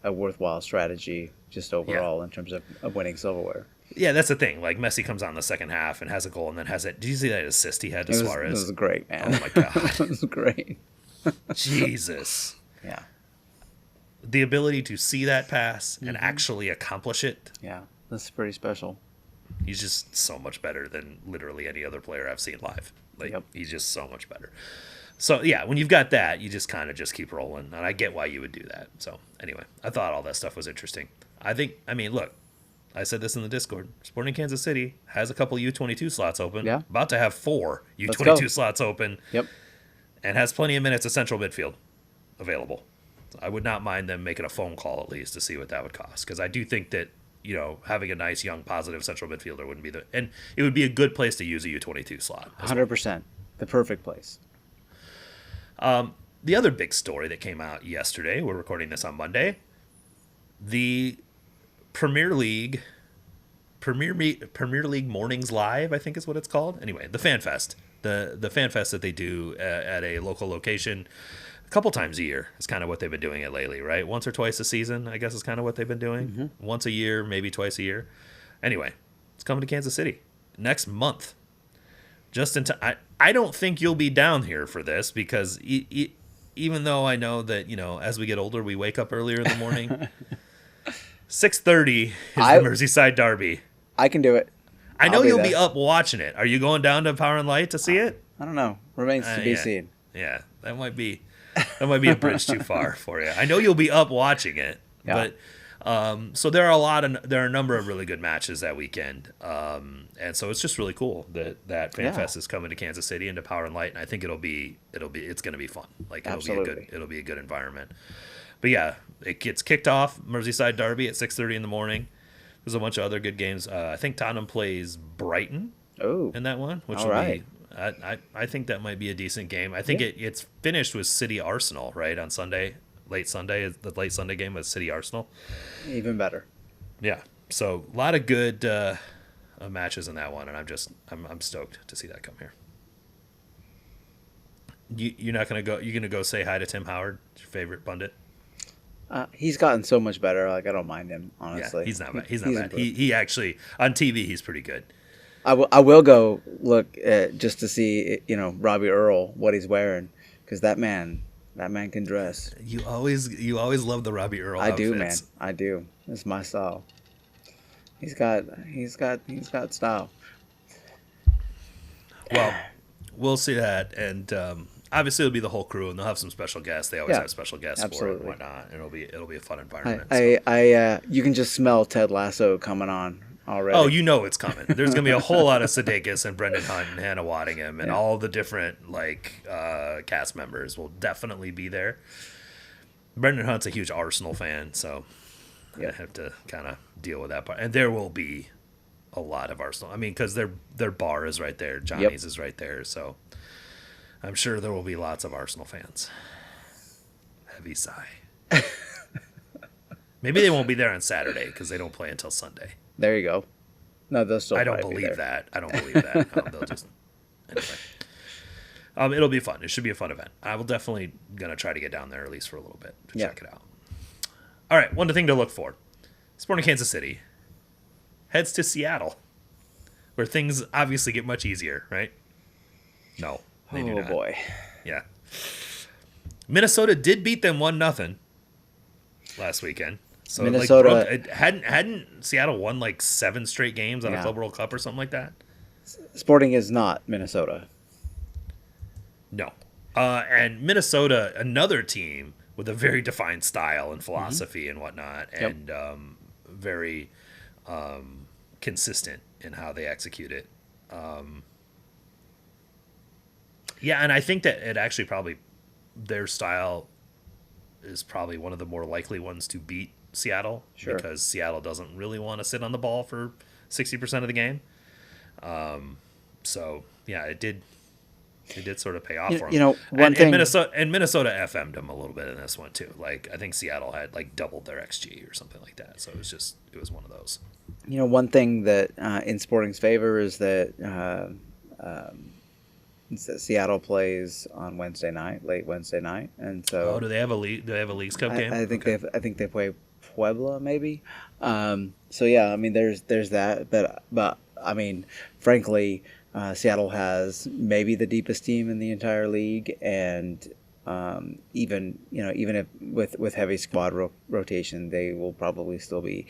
worthwhile strategy just overall in terms of winning silverware. Yeah, that's the thing. Like Messi comes on the second half and has a goal, and then has it. Did you see that assist he had to Suarez? It was great, man. Oh my god, it was great. Jesus. Yeah. The ability to see that pass and actually accomplish it. Yeah, that's pretty special. He's just so much better than literally any other player I've seen live. Like he's just so much better. So yeah, when you've got that, you just kind of just keep rolling, and I get why you would do that. So anyway, I thought all that stuff was interesting. Look, I said this in the Discord. Sporting Kansas City has a couple U22 slots open. Yeah. About to have 4 U22 slots open. Yep. And has plenty of minutes of central midfield available. So I would not mind them making a phone call at least to see what that would cost, because I do think that having a nice young positive central midfielder wouldn't be and it would be a good place to use a U22 slot. 100%, the perfect place. The other big story that came out yesterday, we're recording this on Monday, the Premier League Mornings Live, I think is what it's called. Anyway, the Fan Fest, the Fan Fest that they do at a local location a couple times a year is kind of what they've been doing it lately, right? Once or twice a season, I guess is kind of what they've been doing. Mm-hmm. Once a year, maybe twice a year. Anyway, it's coming to Kansas City next month. Just in time. I don't think you'll be down here for this because even though I know that, as we get older, we wake up earlier in the morning. 6:30 is the Merseyside derby. I can do it. I know you'll be up watching it. Are you going down to Power and Light to see it? I don't know. Remains to be seen. Yeah, that might be a bridge too far for you. I know you'll be up watching it, but so there are a number of really good matches that weekend, and so it's just really cool that FanFest is coming to Kansas City and to Power and Light, and I think it's going to be fun. Like it'll be a good environment. But yeah, it gets kicked off Merseyside derby at 6:30 in the morning. There's a bunch of other good games. I think Tottenham plays Brighton in that one, which will be. I think that might be a decent game. I think it's finished with City Arsenal right on Sunday. The late Sunday game was City Arsenal. Even better. Yeah. So a lot of good matches in that one, and I'm stoked to see that come here. You're not gonna go. You're gonna go say hi to Tim Howard, your favorite pundit. He's gotten so much better. Like I don't mind him, honestly. Yeah, he's not bad. He's not bad. He actually on TV he's pretty good. I will go look just to see Robbie Earl, what he's wearing, because that man can dress. You always love the Robbie Earl outfits. I do, man. I do. It's my style. He's got style. Well, we'll see that, and obviously it'll be the whole crew, and they'll have some special guests. They always have special guests for it and whatnot. And it'll be a fun environment. You can just smell Ted Lasso coming on already. Oh, you know it's coming. There's gonna be a whole lot of Sudeikis and Brendan Hunt and Hannah Waddingham and all the different cast members will definitely be there. Brendan Hunt's a huge Arsenal fan, so I have to kind of deal with that part. And there will be a lot of Arsenal. I mean, because their bar is right there, Johnny's is right there, so I'm sure there will be lots of Arsenal fans. Heavy sigh. Maybe they won't be there on Saturday because they don't play until Sunday. There you go. No, they'll still. I don't believe that. I don't believe that. They'll just anyway. It'll be fun. It should be a fun event. I will definitely gonna try to get down there at least for a little bit to check it out. All right, one thing to look for: Sporting Kansas City heads to Seattle, where things obviously get much easier, right? No, they do not. Oh boy. Yeah. Minnesota did beat them 1-0 last weekend. So Minnesota hadn't Seattle won 7 straight games on a Club World Cup or something like that? Sporting is not Minnesota. No. And Minnesota, another team with a very defined style and philosophy and whatnot, and very consistent in how they execute it. And I think that it actually probably their style is probably one of the more likely ones to beat Seattle because Seattle doesn't really want to sit on the ball for 60% of the game. It did sort of pay off for them. Minnesota FM'd them a little bit in this one too. I think Seattle had doubled their XG or something like that. So it was one of those. One thing that in Sporting's favor is that Seattle plays on Wednesday night, late Wednesday night, and so. Oh, do they have a league? Do they have a Leagues Cup game? I think they play Puebla maybe. There's that, but I mean, frankly, Seattle has maybe the deepest team in the entire league, and even if with heavy squad rotation, they will probably still be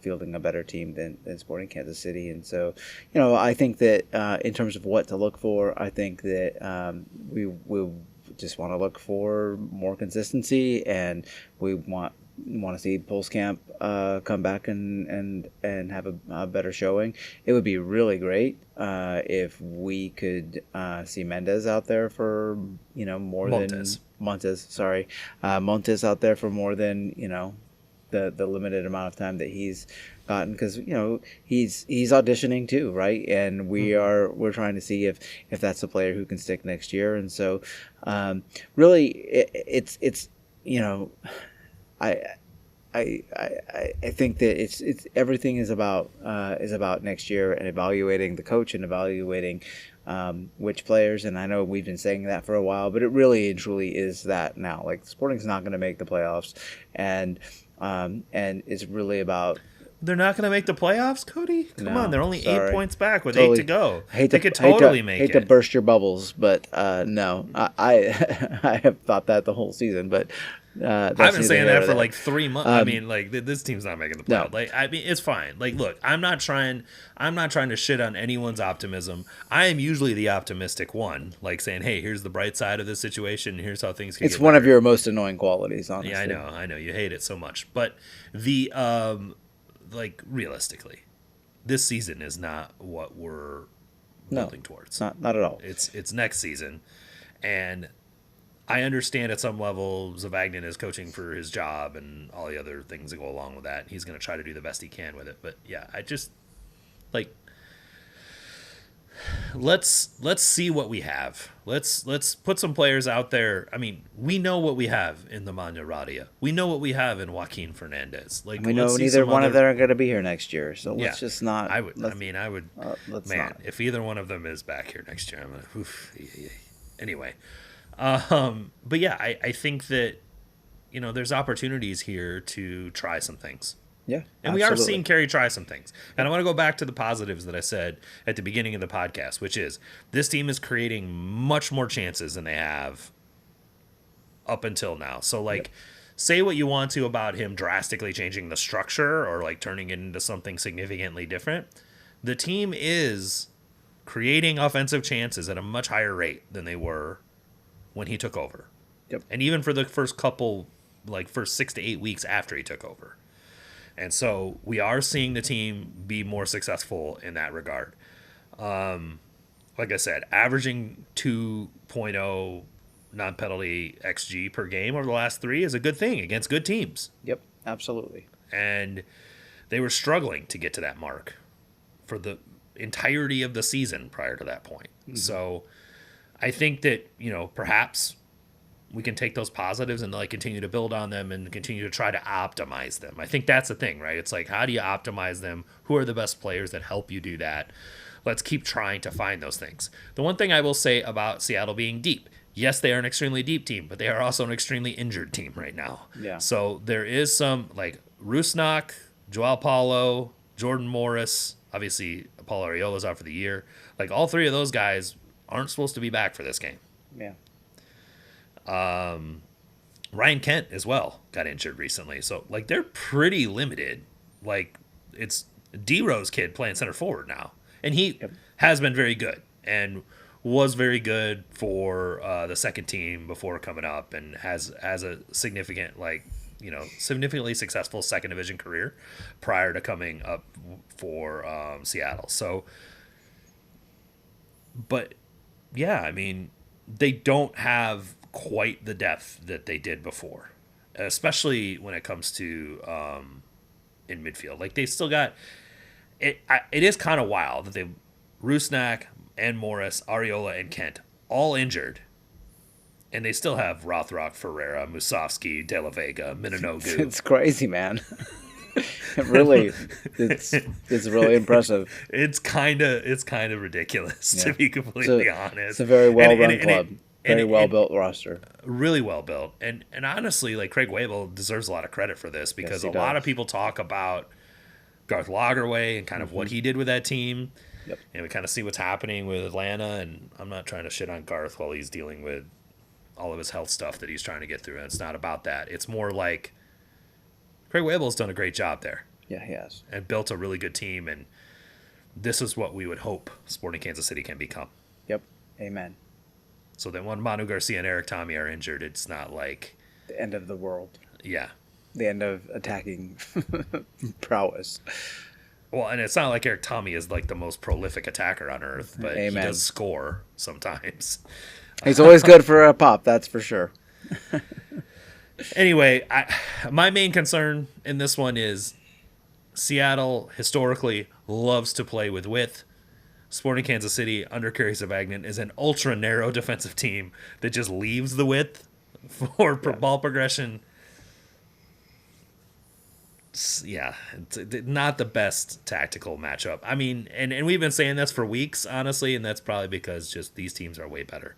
fielding a better team than Sporting Kansas City. And so, I think that in terms of what to look for, I think that we just want to look for more consistency, and we want to see Pulskamp come back and have a better showing. It would be really great if we could see Mendez out there for more Montes. than Montes out there for more than the limited amount of time that he's gotten, because he's auditioning too, right? And we're trying to see if that's a player who can stick next year. And so really it's I think that it's everything is about next year and evaluating the coach and evaluating which players. And I know we've been saying that for a while, but it really and truly is that now. Sporting's not going to make the playoffs, and it's really about. They're not going to make the playoffs, Cody? Come on, they're only 8 points back with 8 to go. They could totally make it. Hate to burst your bubbles, but no, I have thought that the whole season, but I've been saying that for 3 months. This team's not making the playoffs. No. It's fine. Look, I'm not trying to shit on anyone's optimism. I am usually the optimistic one, saying, "Hey, here's the bright side of this situation. Here's how things can." It's one of your most annoying qualities, honestly. Yeah, I know. You hate it so much, but the realistically, this season is not what we're building towards. Not at all. It's next season, and I understand at some level Zavagnin is coaching for his job and all the other things that go along with that. He's going to try to do the best he can with it. But yeah, I just let's see what we have. Let's put some players out there. I mean, we know what we have in the Manu Garcia. We know what we have in Joaquin Fernandez. We know neither one of them are going to be here next year. So let's just not. I would. If either one of them is back here next year, I'm going to. Anyway. But yeah, I think that, there's opportunities here to try some things. Yeah. And we are seeing Kerry try some things. And I want to go back to the positives that I said at the beginning of the podcast, which is this team is creating much more chances than they have up until now. So say what you want to about him drastically changing the structure or turning it into something significantly different. The team is creating offensive chances at a much higher rate than they were when he took over. Yep. And even for the first 6 to 8 weeks after he took over. And so we are seeing the team be more successful in that regard. Like I said, averaging 2.0 non-penalty XG per game over the last 3 is a good thing against good teams. Yep, absolutely. And they were struggling to get to that mark for the entirety of the season prior to that point. Mm-hmm. So I think that, perhaps we can take those positives and continue to build on them and continue to try to optimize them. I think that's the thing, right? It's like, how do you optimize them? Who are the best players that help you do that? Let's keep trying to find those things. The one thing I will say about Seattle being deep, yes, they are an extremely deep team, but they are also an extremely injured team right now. Yeah. So there is some, Rusnak, Joao Paulo, Jordan Morris, obviously Paul Arriola's out for the year. All 3 of those guys aren't supposed to be back for this game. Yeah. Ryan Kent as well got injured recently. So, they're pretty limited. It's D-Rose kid playing center forward now. And he has been very good and was very good for the second team before coming up and has a significant, significantly successful second division career prior to coming up for Seattle. So, but yeah, they don't have quite the depth that they did before, especially when it comes to in midfield. They still got it. It is kind of wild that Rusnak and Morris, Arriola and Kent all injured, and they still have Rothrock, Ferreira, Musovski, De La Vega, Minanogu. It's crazy, man. Really, it's really impressive. It's kind of ridiculous, to be completely honest. It's a very well run club. Very well built roster. Really well built. And honestly, Craig Wabel deserves a lot of credit for this because a lot of people talk about Garth Lagerwey and kind of what he did with that team. Yep. And we kind of see what's happening with Atlanta. And I'm not trying to shit on Garth while he's dealing with all of his health stuff that he's trying to get through. And it's not about that. It's more like Craig Wabel's done a great job there. Yeah, he has. And built a really good team. And this is what we would hope Sporting Kansas City can become. Yep. Amen. So then when Manu Garcia and Eric Tommy are injured, it's not like the end of the world. Yeah. The end of attacking prowess. Well, and it's not like Eric Tommy is the most prolific attacker on earth, but Amen. He does score sometimes. He's always good for a pop, that's for sure. Anyway, my main concern in this one is Seattle historically loves to play with width. Sporting Kansas City under Kerry Zavagnin is an ultra narrow defensive team that just leaves the width for ball progression. Yeah, it's not the best tactical matchup. And we've been saying this for weeks, honestly, and that's probably because just these teams are way better.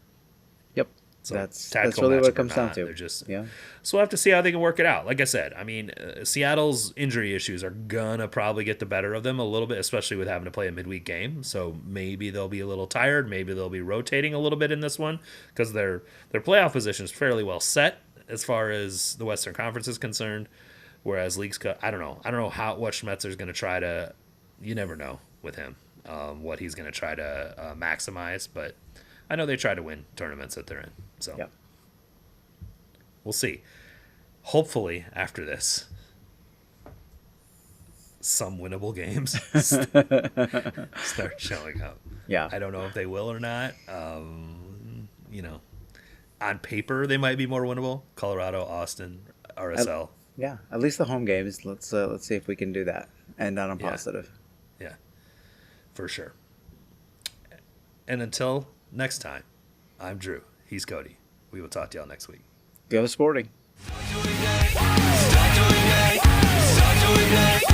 Yep. So that's really what it comes down to. They're just, So we'll have to see how they can work it out. Like I said, Seattle's injury issues are gonna probably get the better of them a little bit, especially with having to play a midweek game. So maybe they'll be a little tired. Maybe they'll be rotating a little bit in this one because their playoff position is fairly well set as far as the Western Conference is concerned. Whereas Leagues Cup, I don't know what Schmetzer's going to try to. You never know with him what he's going to try to maximize, but I know they try to win tournaments that they're in. So we'll see. Hopefully, after this, some winnable games start showing up. Yeah, I don't know if they will or not. On paper they might be more winnable. Colorado, Austin, RSL. Yeah, at least the home games. Let's see if we can do that. And on a positive. Yeah, for sure. And until next time, I'm Drew. He's Cody. We will talk to y'all next week. Go Sporting. Start doing it.